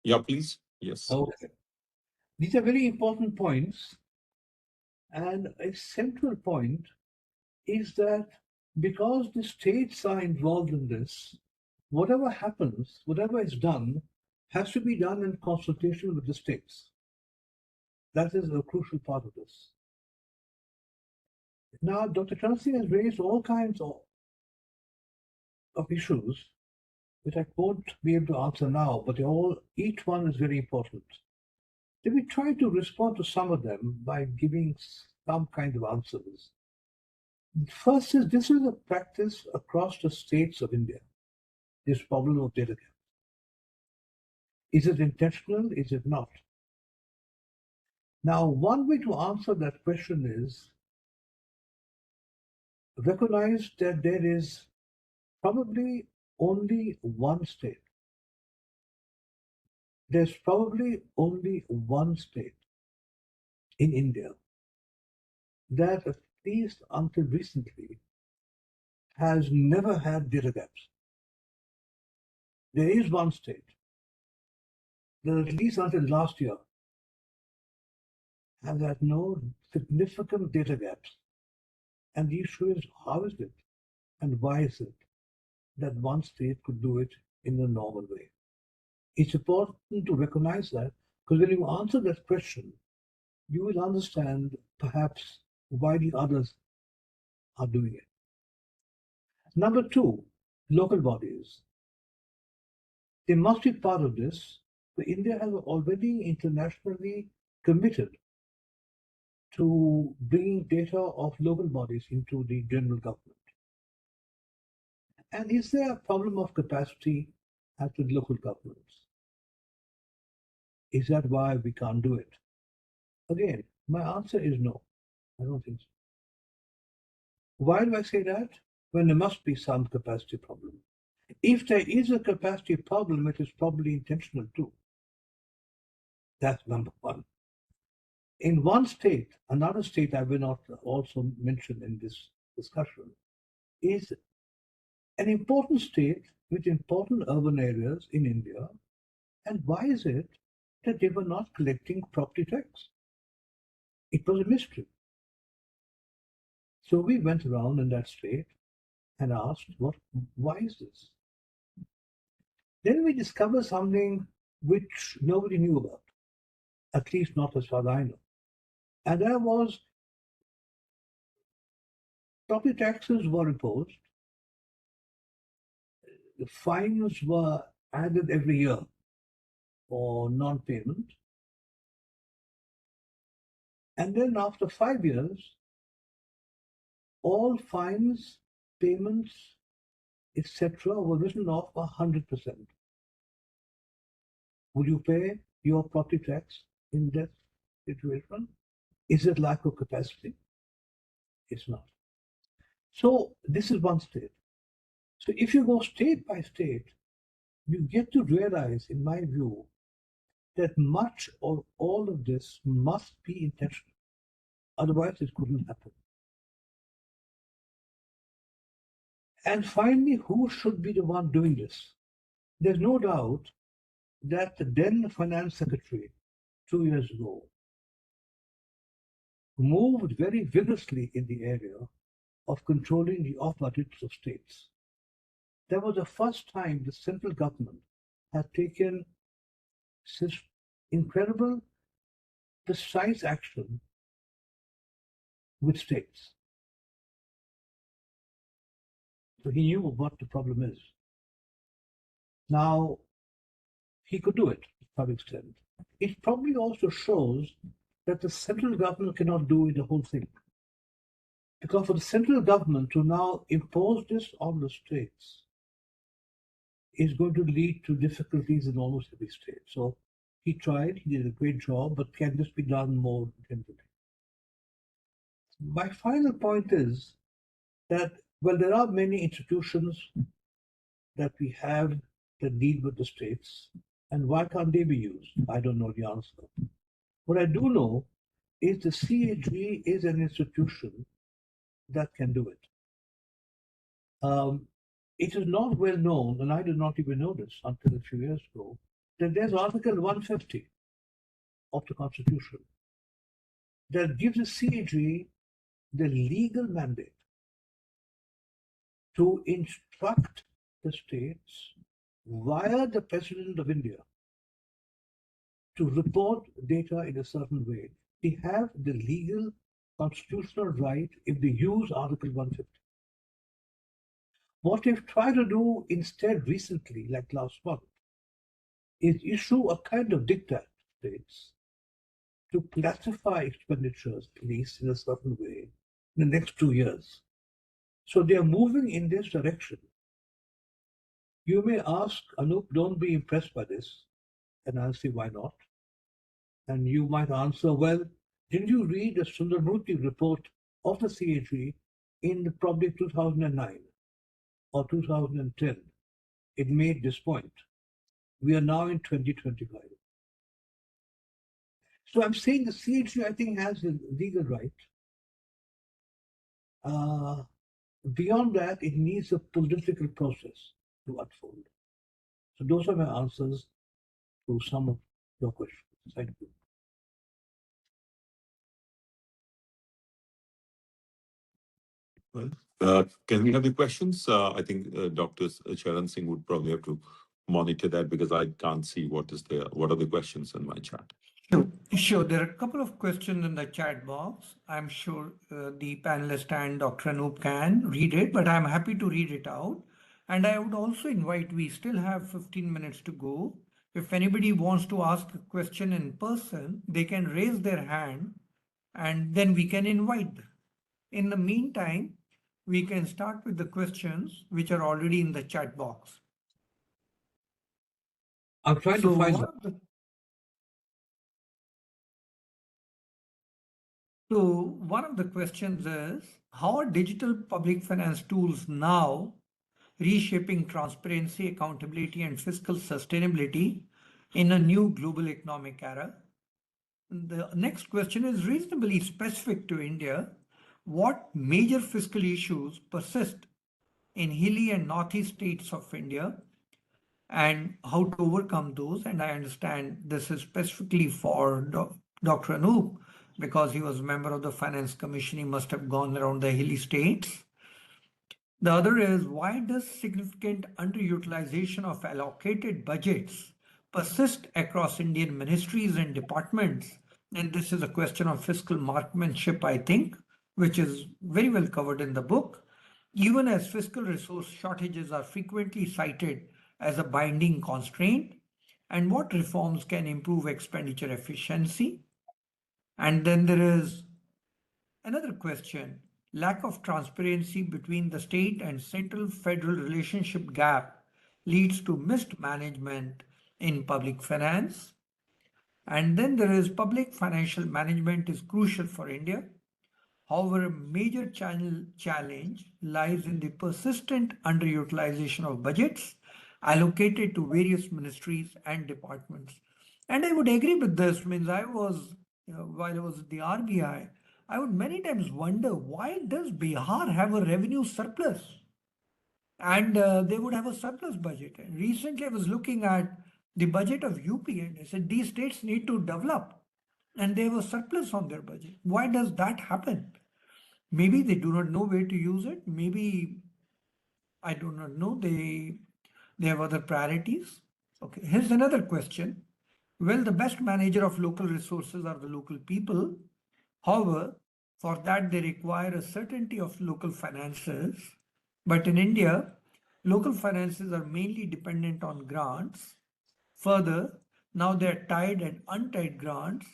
Yeah, please. Yes. Okay. These are very important points. And a central point is that because the states are involved in this, whatever happens, whatever is done, has to be done in consultation with the states. That is a crucial part of this. Now, Dr. Chansi has raised all kinds of issues which I won't be able to answer now, but each one is very important. Let me try to respond to some of them by giving some kind of answers. First is this is a practice across the states of India, this problem of data gap. Is it intentional? Is it not? Now, one way to answer that question is recognize that there is probably only one state. There's probably only one state in India that, at least until recently, has never had data gaps. There is one state that, at least until last year, has had no significant data gaps. And the issue is, how is it and why is it that one state could do it in a normal way? It's important to recognize that, because when you answer that question, you will understand perhaps why the others are doing it. Number two, local bodies. They must be part of this, but India has already internationally committed to bringing data of local bodies into the general government. And is there a problem of capacity at the local governments? Is that why we can't do it? Again, my answer is no. I don't think so. Why do I say that? When there must be some capacity problem. If there is a capacity problem, it is probably intentional too. That's number one. In one state, another state I will not also mention in this discussion, is an important state with important urban areas in India. And why is it that they were not collecting property tax? It was a mystery. So we went around in that state and asked, why is this? Then we discovered something which nobody knew about, at least not as far as I know. And that was property taxes were imposed, the fines were added every year for non-payment. And then after 5 years, all fines, payments, etc. were written off 100%. Would you pay your property tax in that situation? Is it lack of capacity? It's not. So this is one state. So if you go state by state, you get to realize, in my view, that much or all of this must be intentional. Otherwise, it couldn't happen. And finally, who should be the one doing this? There's no doubt that the then Finance Secretary 2 years ago moved very vigorously in the area of controlling the off budgets of states. That was the first time the central government had taken incredible, precise action with states. So he knew what the problem is. Now, he could do it to some extent. It probably also shows that the central government cannot do the whole thing. Because for the central government to now impose this on the states is going to lead to difficulties in almost every state. So he tried, he did a great job, but can this be done more intensively? My final point is that, well, there are many institutions that we have that deal with the states, and why can't they be used? I don't know the answer. What I do know is the CAG is an institution that can do it. It is not well known, and I did not even know this until a few years ago, that there's Article 150 of the Constitution that gives the CAG the legal mandate to instruct the states via the President of India to report data in a certain way. They have the legal constitutional right if they use Article 150. What they've tried to do instead recently, like last month, is issue a kind of diktat to states to classify expenditures, at least in a certain way, in the next 2 years. So they are moving in this direction. You may ask, Anoop, don't be impressed by this. And I'll say, why not? And you might answer, well, didn't you read the Sundarmurti report of the CAG in probably 2009 or 2010? It made this point. We are now in 2025. So I'm saying the CAG, I think, has the legal right. Beyond that, it needs a political process to unfold. So those are my answers to some of your questions. Thank you. Well, can we have the questions? I think Dr. Charan Singh would probably have to monitor that because I can't see what are the questions in my chat. Sure. There are a couple of questions in the chat box. I'm sure the panelist and Dr. Anoop can read it, but I'm happy to read it out. And I would also invite, we still have 15 minutes to go. If anybody wants to ask a question in person, they can raise their hand and then we can invite them. In the meantime, we can start with the questions which are already in the chat box. I'm trying to find them. So one of the questions is, how are digital public finance tools now reshaping transparency, accountability, and fiscal sustainability in a new global economic era? The next question is reasonably specific to India. What major fiscal issues persist in hilly and northeast states of India and how to overcome those? And I understand this is specifically for Dr. Anoop because he was a member of the Finance Commission. He must have gone around the hilly states. The other is, why does significant underutilization of allocated budgets persist across Indian ministries and departments? And this is a question of fiscal marksmanship, I think, which is very well covered in the book, even as fiscal resource shortages are frequently cited as a binding constraint. And what reforms can improve expenditure efficiency? And then there is another question, lack of transparency between the state and central federal relationship gap leads to missed management in public finance. And then there is public financial management is crucial for India. However, a major challenge lies in the persistent underutilization of budgets allocated to various ministries and departments. And I would agree with this. Means I was, while I was at the RBI, I would many times wonder, why does Bihar have a revenue surplus? And they would have a surplus budget. And recently I was looking at the budget of UP and I said, these states need to develop and they have a surplus on their budget. Why does that happen? Maybe they do not know where to use it. Maybe, I do not know, they have other priorities. Okay, here's another question. Well, the best manager of local resources are the local people. However, for that they require a certainty of local finances. But in India, local finances are mainly dependent on grants. Further, now they are tied and untied grants.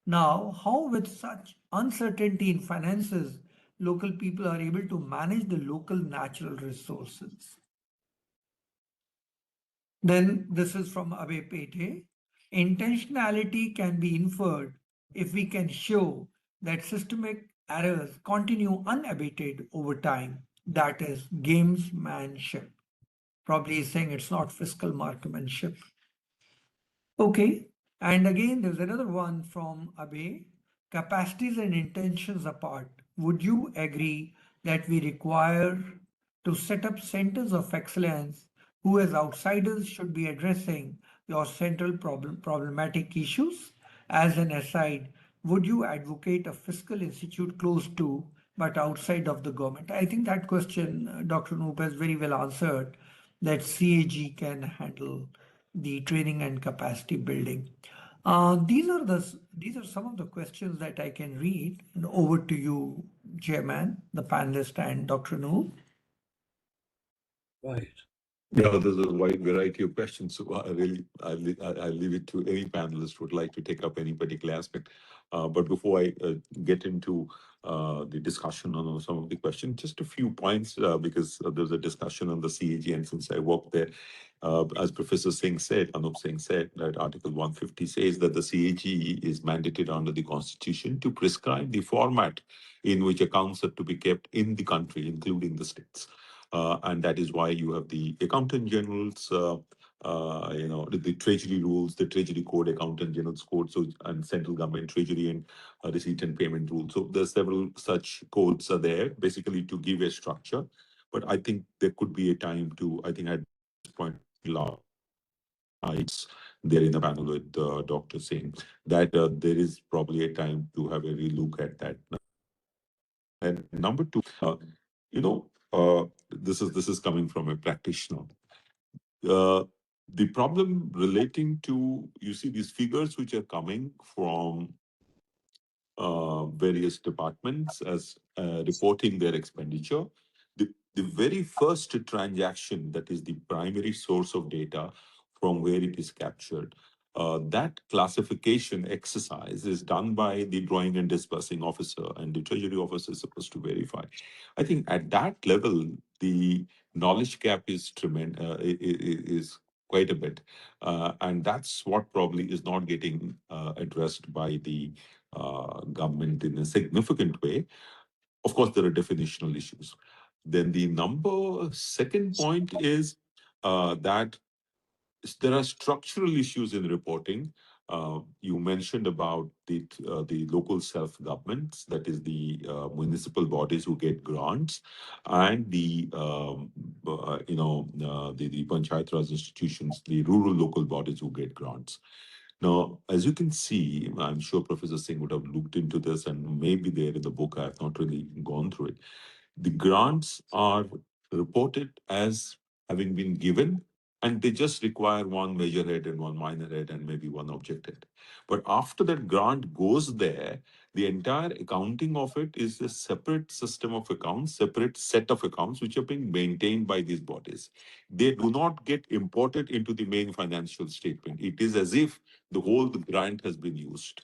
Now, how with such uncertainty in finances, local people are able to manage the local natural resources? Then this is from Abhay Pete. Intentionality can be inferred if we can show that systemic errors continue unabated over time. That is gamesmanship. Probably he's saying it's not fiscal marksmanship. Okay. And again, there's another one from Abhay. capacities and intentions apart, would you agree that we require to set up centers of excellence who as outsiders should be addressing your central problematic issues? As an aside, would you advocate a fiscal institute close to but outside of the government? I think that question, Dr. Noop has very well answered, that CAG can handle the training and capacity building. These are some of the questions that I can read. And over to you, Chairman, the panelist, and Dr. Noor. Right. Yeah, there's a wide variety of questions. So I leave it to any panelist who would like to take up any particular aspect. But before I get into the discussion on some of the questions, just a few points because there's a discussion on the CAG, and since I worked there, as Professor Singh said, Anoop Singh said that Article 150 says that the CAG is mandated under the Constitution to prescribe the format in which accounts are to be kept in the country, including the states. And that is why you have the accountant generals, the treasury rules, the treasury code, accountant general's code, so and central government treasury and receipt and payment rules. So there's several such codes are there, basically to give a structure. But I think there could be a time to, I think at this point, lights there in the panel with Dr. Singh, that there is probably a time to have a relook at that. And number two, this is coming from a practitioner. The problem relating to, you see these figures which are coming from various departments as reporting their expenditure. The very first transaction, that is the primary source of data from where it is captured, that classification exercise is done by the drawing and disbursing officer, and the treasury officer is supposed to verify. I think at that level, the knowledge gap is tremendous, is quite a bit, and that's what probably is not getting addressed by the government in a significant way. Of course, there are definitional issues. Then the second point is that there are structural issues in reporting. You mentioned about the local self-governments, that is the municipal bodies who get grants, and the the Panchayat Raj institutions, the rural local bodies who get grants. Now, as you can see, I'm sure Professor Singh would have looked into this and maybe there in the book. I have not really gone through it. The grants are reported as having been given, and they just require one major head and one minor head and maybe one object head. But after that grant goes there, the entire accounting of it is a separate system of accounts, separate set of accounts which are being maintained by these bodies. They do not get imported into the main financial statement. It is as if the whole grant has been used,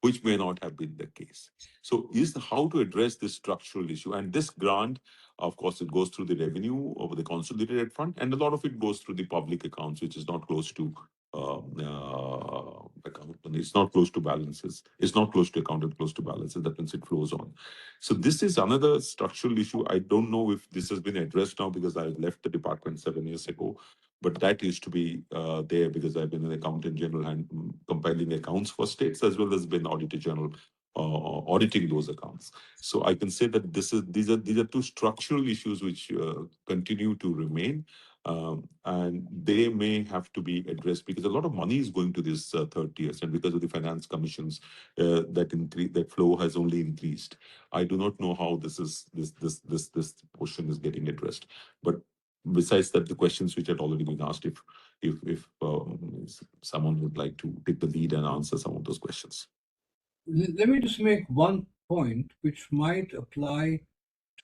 which may not have been the case. So is how to address this structural issue. And this grant, of course, it goes through the revenue over the consolidated fund, and a lot of it goes through the public accounts, which is not close to account. It's not close to balances. It's not close to account and close to balances. That means it flows on. So this is another structural issue. I don't know if this has been addressed now because I left the department 7 years ago. But that used to be there because I've been an accountant general and compiling accounts for states, as well as been auditor general auditing those accounts. So I can say that these are two structural issues which continue to remain, and they may have to be addressed because a lot of money is going to these third tiers, and because of the finance commissions, that flow has only increased. I do not know how this portion is getting addressed, but besides that, the questions which had already been asked, if someone would like to take the lead and answer some of those questions. Let me just make one point which might apply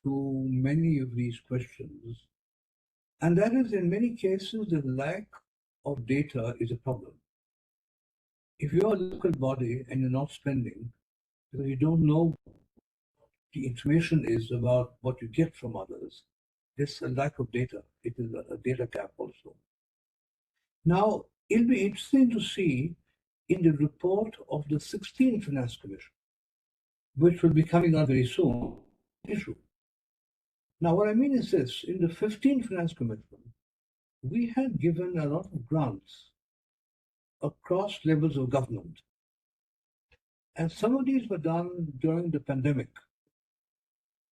to many of these questions, and that is, in many cases, the lack of data is a problem. If you're a local body and you're not spending because you don't know the information is about what you get from others, there's a lack of data. It is a data gap also. Now, it'll be interesting to see in the report of the 16th Finance Commission, which will be coming out very soon, issue. Now, what I mean is this: in the 15th Finance Commission, we had given a lot of grants across levels of government. And some of these were done during the pandemic.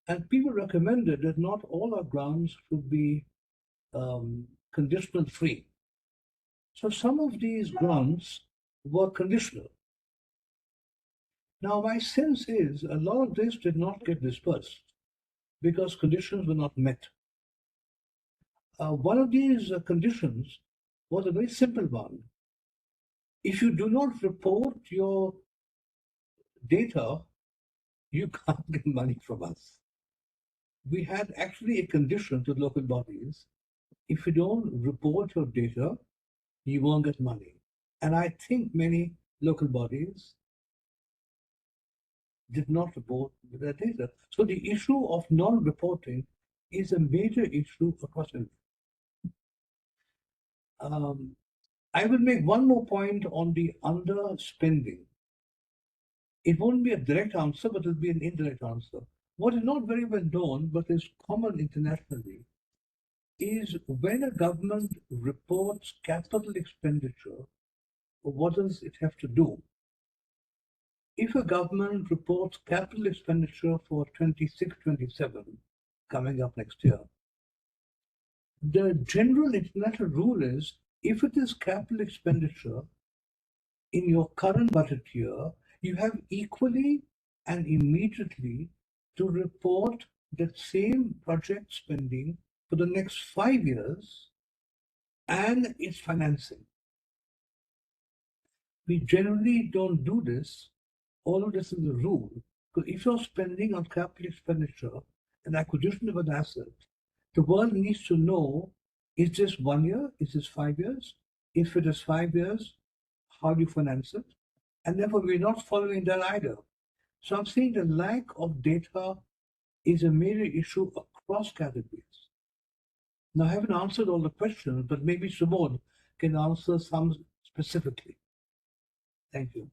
And people recommended that not all our grants should be conditional free. So some of these grants were conditional. Now, my sense is a lot of this did not get dispersed because conditions were not met. One of these conditions was a very simple one. If you do not report your data, you can't get money from us. We had actually a condition to local bodies. If you don't report your data, you won't get money. And I think many local bodies did not report their data. So the issue of non-reporting is a major issue across India. I will make one more point on the underspending. It won't be a direct answer, but it'll be an indirect answer. What is not very well known, but is common internationally, is when a government reports capital expenditure, what does it have to do? If a government reports capital expenditure for 26-27 coming up next year, the general international rule is if it is capital expenditure in your current budget year, you have equally and immediately to report that same project spending for the next 5 years and its financing. We generally don't do this, although this is a rule, because if you're spending on capital expenditure and acquisition of an asset, the world needs to know, is this 1 year? Is this 5 years? If it is 5 years, how do you finance it? And therefore, we're not following that either. So I'm saying the lack of data is a major issue across categories. Now, I haven't answered all the questions, but maybe Subodh can answer some specifically. Thank you.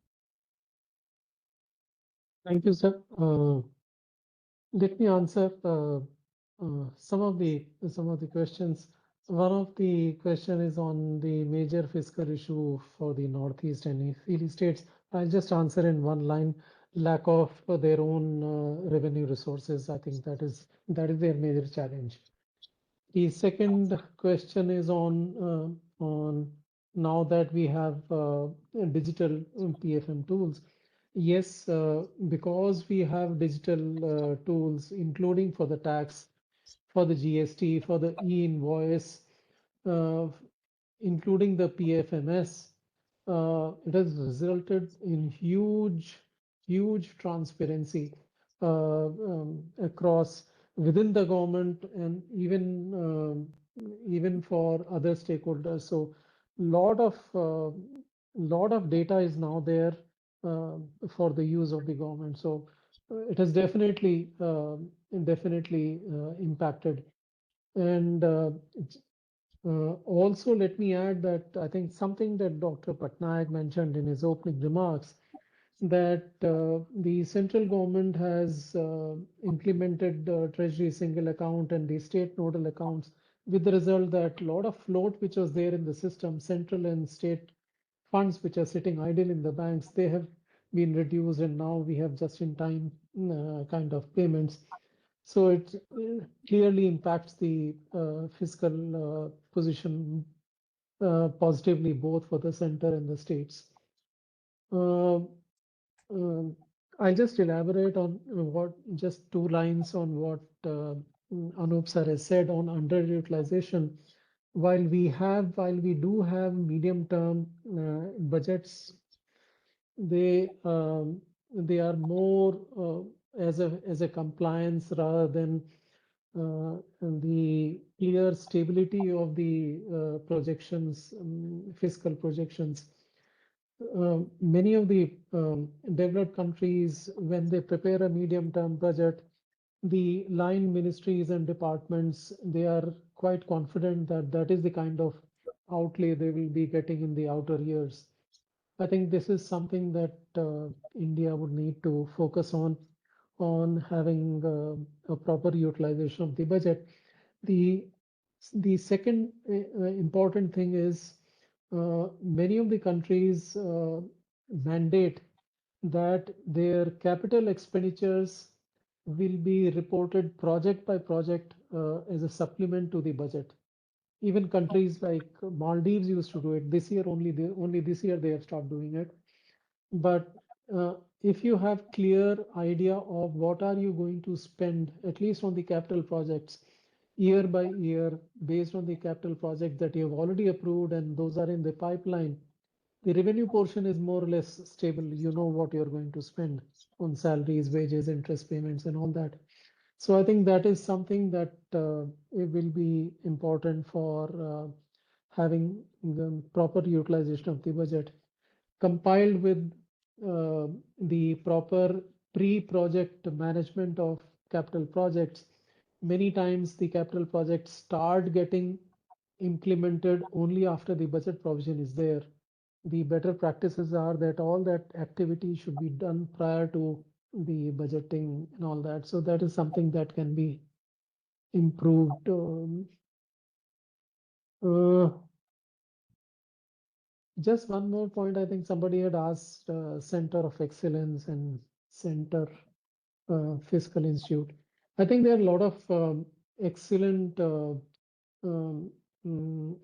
Thank you, sir. Let me answer some of the questions. One of the question is on the major fiscal issue for the Northeast and East states. I'll just answer in one line: lack of their own revenue resources. I think that is their major challenge. The second question is on now that we have digital PFM tools. Yes, because we have digital tools, including for the tax, for the GST, for the e-invoice, uh, including the PFMS, it has resulted in huge transparency across within the government and even for other stakeholders. So lot of data is now there uh, for the use of the government. So it has definitely impacted. And also, let me add that I think something that Dr. Patnaik mentioned in his opening remarks, that the central government has implemented the Treasury single account and the state nodal accounts, with the result that a lot of float which was there in the system, central and state funds which are sitting idle in the banks, they have been reduced, and now we have just in time kind of payments. So it clearly impacts the fiscal position positively, both for the center and the states. Uh, um, I'll just elaborate on just 2 lines on what Anoop sir has said on underutilization. While we do have medium-term budgets, they are more as a compliance rather than the clear stability of the projections, fiscal projections. Many of the developed countries, when they prepare a medium-term budget, the line ministries and departments, they are quite confident that that is the kind of outlay they will be getting in the outer years. I think this is something that India would need to focus on having a proper utilization of the budget. The second important thing is many of the countries mandate that their capital expenditures will be reported project by project as a supplement to the budget. Even countries like Maldives used to do it. This year only this year they have stopped doing it. But if you have clear idea of what are you going to spend, at least on the capital projects, year by year, based on the capital project that you have already approved and those are in the pipeline, the revenue portion is more or less stable. You know what you're going to spend on salaries, wages, interest payments, and all that. So I think that is something that it will be important for having the proper utilization of the budget compiled with the proper pre-project management of capital projects. Many times the capital projects start getting implemented only after the budget provision is there. The better practices are that all that activity should be done prior to the budgeting and all that. So that is something that can be improved. Uh, just one more point. I think somebody had asked Center of Excellence and Center Fiscal Institute. I think there are a lot of excellent um,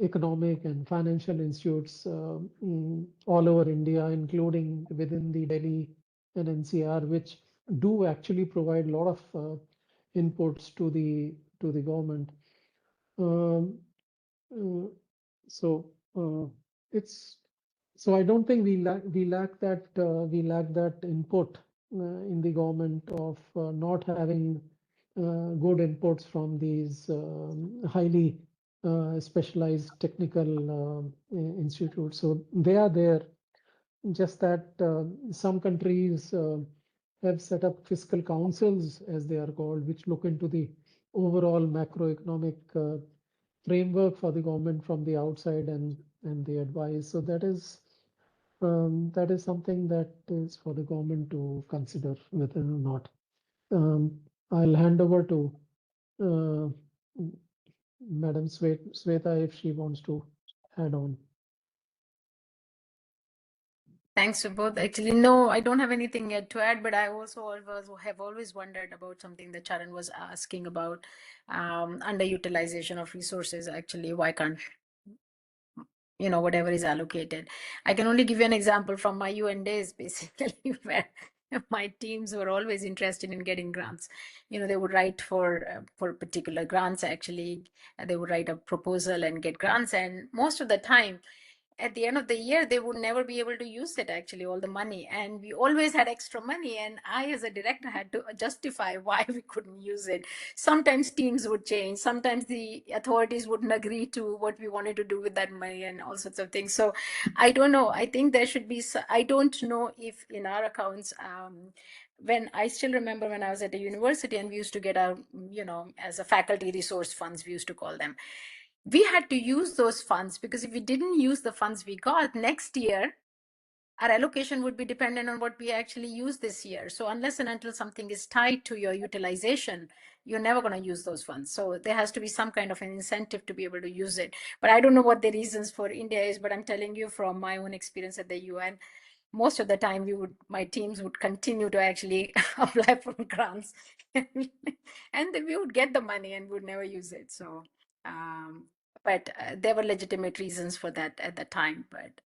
economic and financial institutes all over India, including within the Delhi and NCR, which do actually provide a lot of inputs to the government. Um, uh, so it's so I don't think we lack that input in the government of not having good inputs from these highly specialized technical institutes. So they are there. Just that some countries have set up fiscal councils, as they are called, which look into the overall macroeconomic framework for the government from the outside and the advice. So that is something that is for the government to consider whether or not. I'll hand over to uh, Madam Sweta if she wants to add on. Thanks, Subodh. Actually, no, I don't have anything yet to add, but I also have always wondered about something that Charan was asking about, underutilization of resources. Actually, why can't whatever is allocated? I can only give you an example from my UN days, basically, where my teams were always interested in getting grants. They would write for particular grants. Actually, they would write a proposal and get grants, and most of the time, at the end of the year, they would never be able to use it, actually, all the money. And we always had extra money. And I, as a director, had to justify why we couldn't use it. Sometimes teams would change. Sometimes the authorities wouldn't agree to what we wanted to do with that money and all sorts of things. So I don't know. I think there should be, I don't know if in our accounts, when I still remember when I was at a university and we used to get our, as a faculty resource funds, we used to call them, we had to use those funds, because if we didn't use the funds we got next year, our allocation would be dependent on what we actually use this year. So unless and until something is tied to your utilization, you're never going to use those funds. So there has to be some kind of an incentive to be able to use it. But I don't know what the reasons for India is, but I'm telling you from my own experience at the UN, most of the time my teams would continue to actually apply for grants and then we would get the money and would never use it. So but there were legitimate reasons for that at the time. But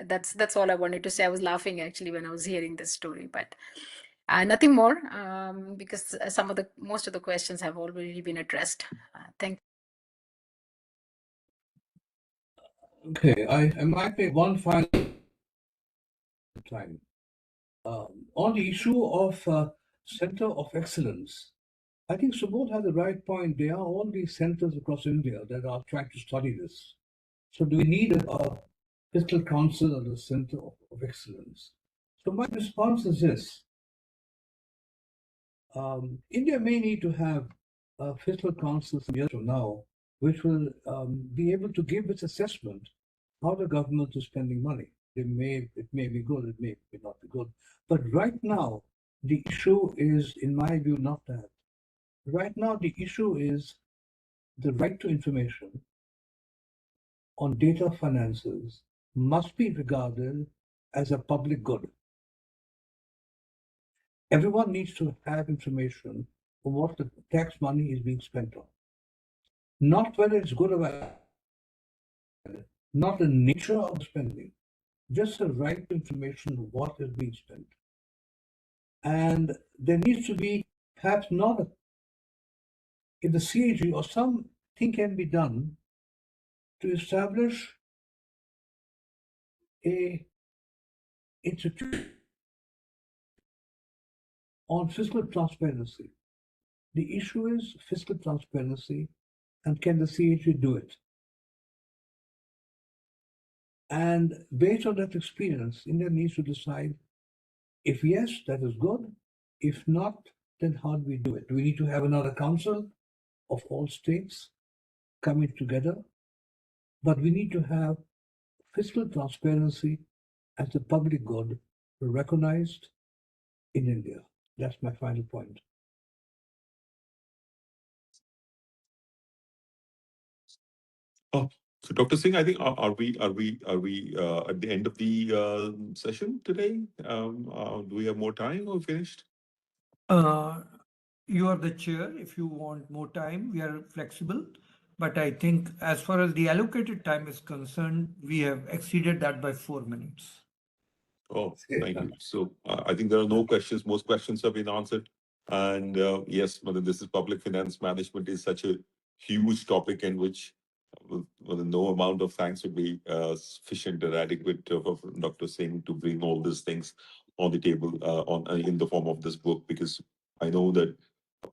that's all I wanted to say. I was laughing actually when I was hearing this story, but nothing more, because most of the questions have already been addressed. Thank you. Okay, I might make one final time. On the issue of Center of Excellence, I think Subodh had the right point. There are all these centers across India that are trying to study this. So do we need a fiscal council or the Center of Excellence? So my response is this. India may need to have a fiscal council some years from now, which will be able to give its assessment how the government is spending money. It may be good, it may not be good. But right now, the issue is, in my view, not that. Right now, the issue is the right to information on data finances must be regarded as a public good. Everyone needs to have information on what the tax money is being spent on. Not whether it's good or bad, not the nature of the spending, just the right information of what is being spent. And there needs to be perhaps not in the CAG or something can be done to establish a institution on fiscal transparency. The issue is fiscal transparency, and can the CAG do it? And based on that experience, India needs to decide if yes, that is good. If not, then how do we do it? Do we need to have another council of all states coming together? But we need to have fiscal transparency as a public good recognized in India. That's my final point. Oh, so Dr. Singh, I think are we at the end of the session today? Do we have more time or finished? You are the chair. If you want more time, we are flexible. But I think as far as the allocated time is concerned, we have exceeded that by 4 minutes. Oh, thank you. So I think there are no questions. Most questions have been answered. And yes, Mathur, this is public finance management is such a huge topic in which no amount of thanks would be sufficient or adequate of Dr. Singh to bring all these things on the table in the form of this book, because I know that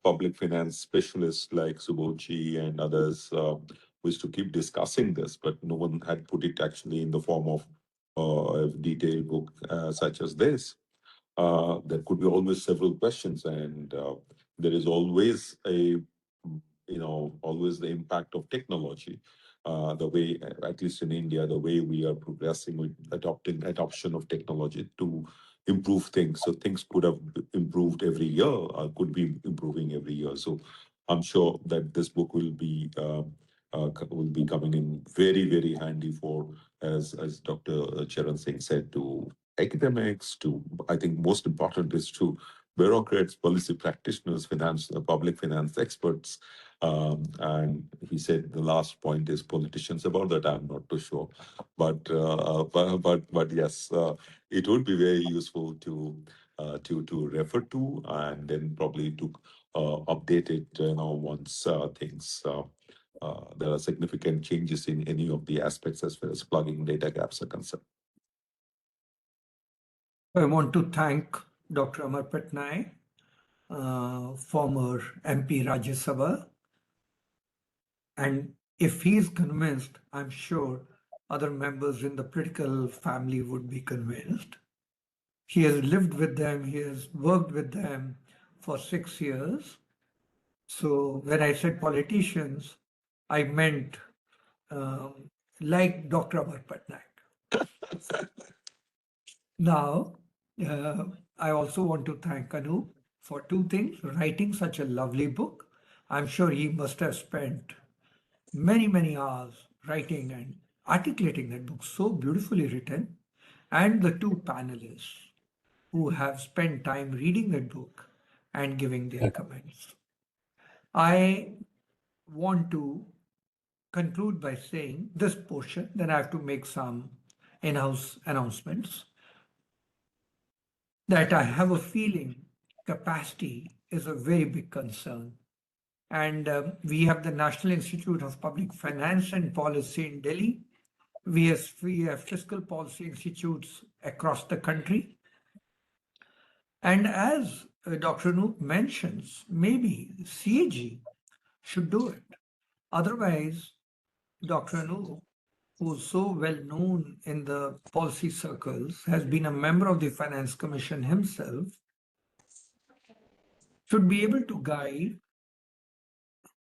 public finance specialists like Subodh and others wish to keep discussing this, but no one had put it actually in the form of a detailed book such as this. There could be always several questions, and there is always always the impact of technology. The way, at least in India, the way we are progressing with adoption of technology to improve things. So things could have improved every year, could be improving every year. So I'm sure that this book will be coming in very, very handy for, as Dr. Charan Singh said, to academics, to, I think most important is to bureaucrats, policy practitioners, public finance experts. And he said the last point is politicians. About that, I'm not too sure. But yes, it would be very useful to refer to, and then probably to update it once things there are significant changes in any of the aspects as far as plugging data gaps are concerned. I want to thank Dr. Amar Patnaik, former MP Rajya Sabha. And if he is convinced, I'm sure other members in the political family would be convinced. He has lived with them, he has worked with them for 6 years. So when I said politicians, I meant like Dr. Amar Patnaik. Now, I also want to thank Anoop for 2 things: writing such a lovely book. I'm sure he must have spent many, many hours writing and articulating that book, so beautifully written, and the 2 panelists who have spent time reading that book and giving their comments. I want to conclude by saying this portion, then I have to make some in-house announcements, that I have a feeling capacity is a very big concern. And we have the National Institute of Public Finance and Policy in Delhi. We have fiscal policy institutes across the country. And as Dr. Anoop mentions, maybe CAG should do it. Otherwise, Dr. Anoop, who's so well known in the policy circles, has been a member of the Finance Commission himself, should be able to guide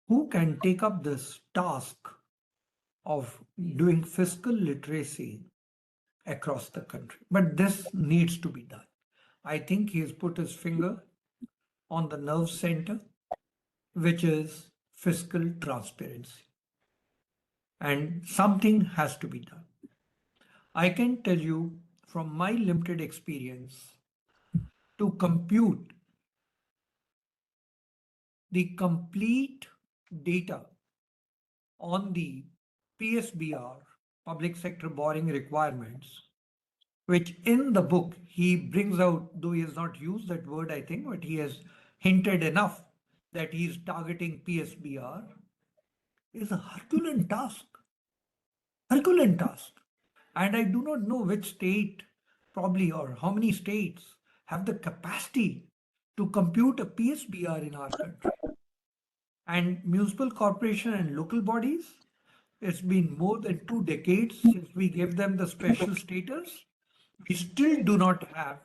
who can take up this task of doing fiscal literacy across the country. But this needs to be done. I think he has put his finger on the nerve center, which is fiscal transparency. And something has to be done. I can tell you from my limited experience, to compute the complete data on the PSBR, public sector borrowing requirements, which in the book he brings out, though he has not used that word, I think, but he has hinted enough that he is targeting PSBR, is a Herculean task. Herculean task. And I do not know which state, probably, or how many states have the capacity to compute a PSBR in our country. And municipal corporation and local bodies, it's been more than 2 decades since we gave them the special status. We still do not have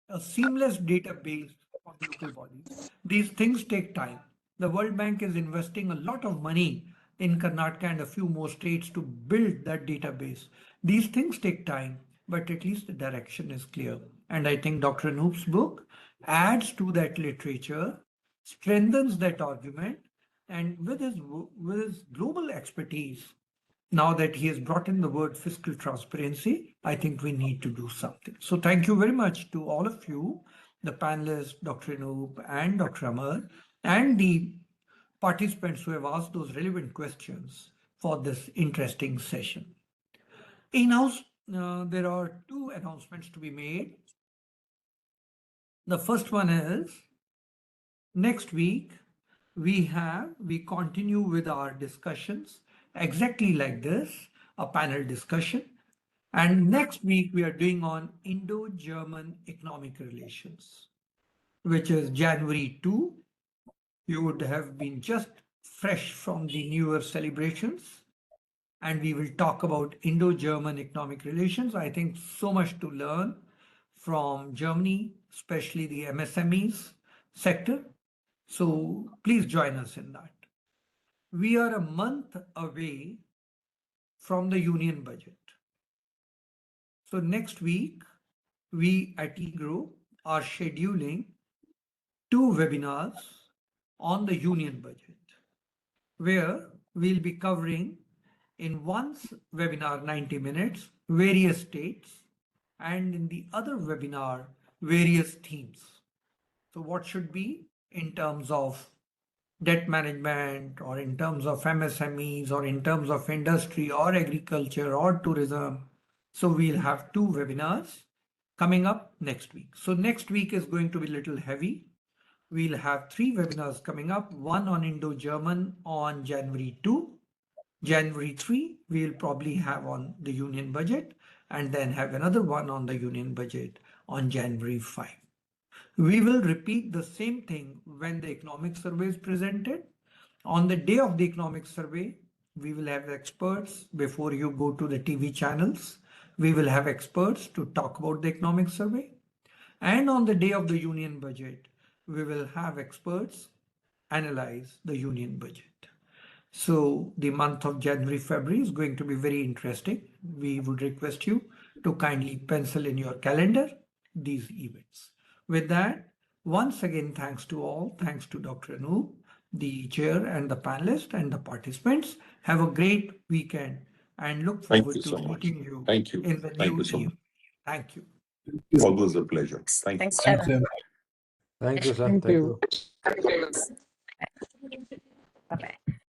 a seamless database on local bodies. These things take time. The World Bank is investing a lot of money in Karnataka and a few more states to build that database. These things take time, but at least the direction is clear. And I think Dr. Anoop's book adds to that literature, strengthens that argument, and with his global expertise, now that he has brought in the word fiscal transparency, I think we need to do something. So thank you very much to all of you, the panelists, Dr. Anoop and Dr. Amar, and the participants who have asked those relevant questions for this interesting session. In-house, there are 2 announcements to be made. The first one is next week we continue with our discussions exactly like this, a panel discussion. And next week we are doing on Indo-German economic relations, which is January 2. You would have been just fresh from the New Year celebrations. And we will talk about Indo-German economic relations. I think so much to learn from Germany, especially the MSMEs sector. So please join us in that. We are a month away from the union budget. So next week, we at EGROW are scheduling 2 webinars on the union budget, where we'll be covering in one webinar 90 minutes, various states, and in the other webinar, various themes. So what should be in terms of debt management, or in terms of MSMEs, or in terms of industry or agriculture or tourism. So we'll have 2 webinars coming up next week. So next week is going to be a little heavy. We'll have 3 webinars coming up, one on Indo-German on January 2. January 3, we'll probably have on the union budget, and then have another one on the union budget on January 5. We will repeat the same thing when the economic survey is presented. On the day of the economic survey, we will have experts before you go to the TV channels. We will have experts to talk about the economic survey. And on the day of the union budget, we will have experts analyze the union budget. So the month of January, February is going to be very interesting. We would request you to kindly pencil in your calendar these events. With that, once again, thanks to all. Thanks to Dr. Anoop, the chair, and the panelists and the participants. Have a great weekend and look forward to meeting you in the new year. Thank you. Always a pleasure. Thank you. Thanks, Thanks, Trevor. sir. Thank you, sir. Thank you. Bye-bye.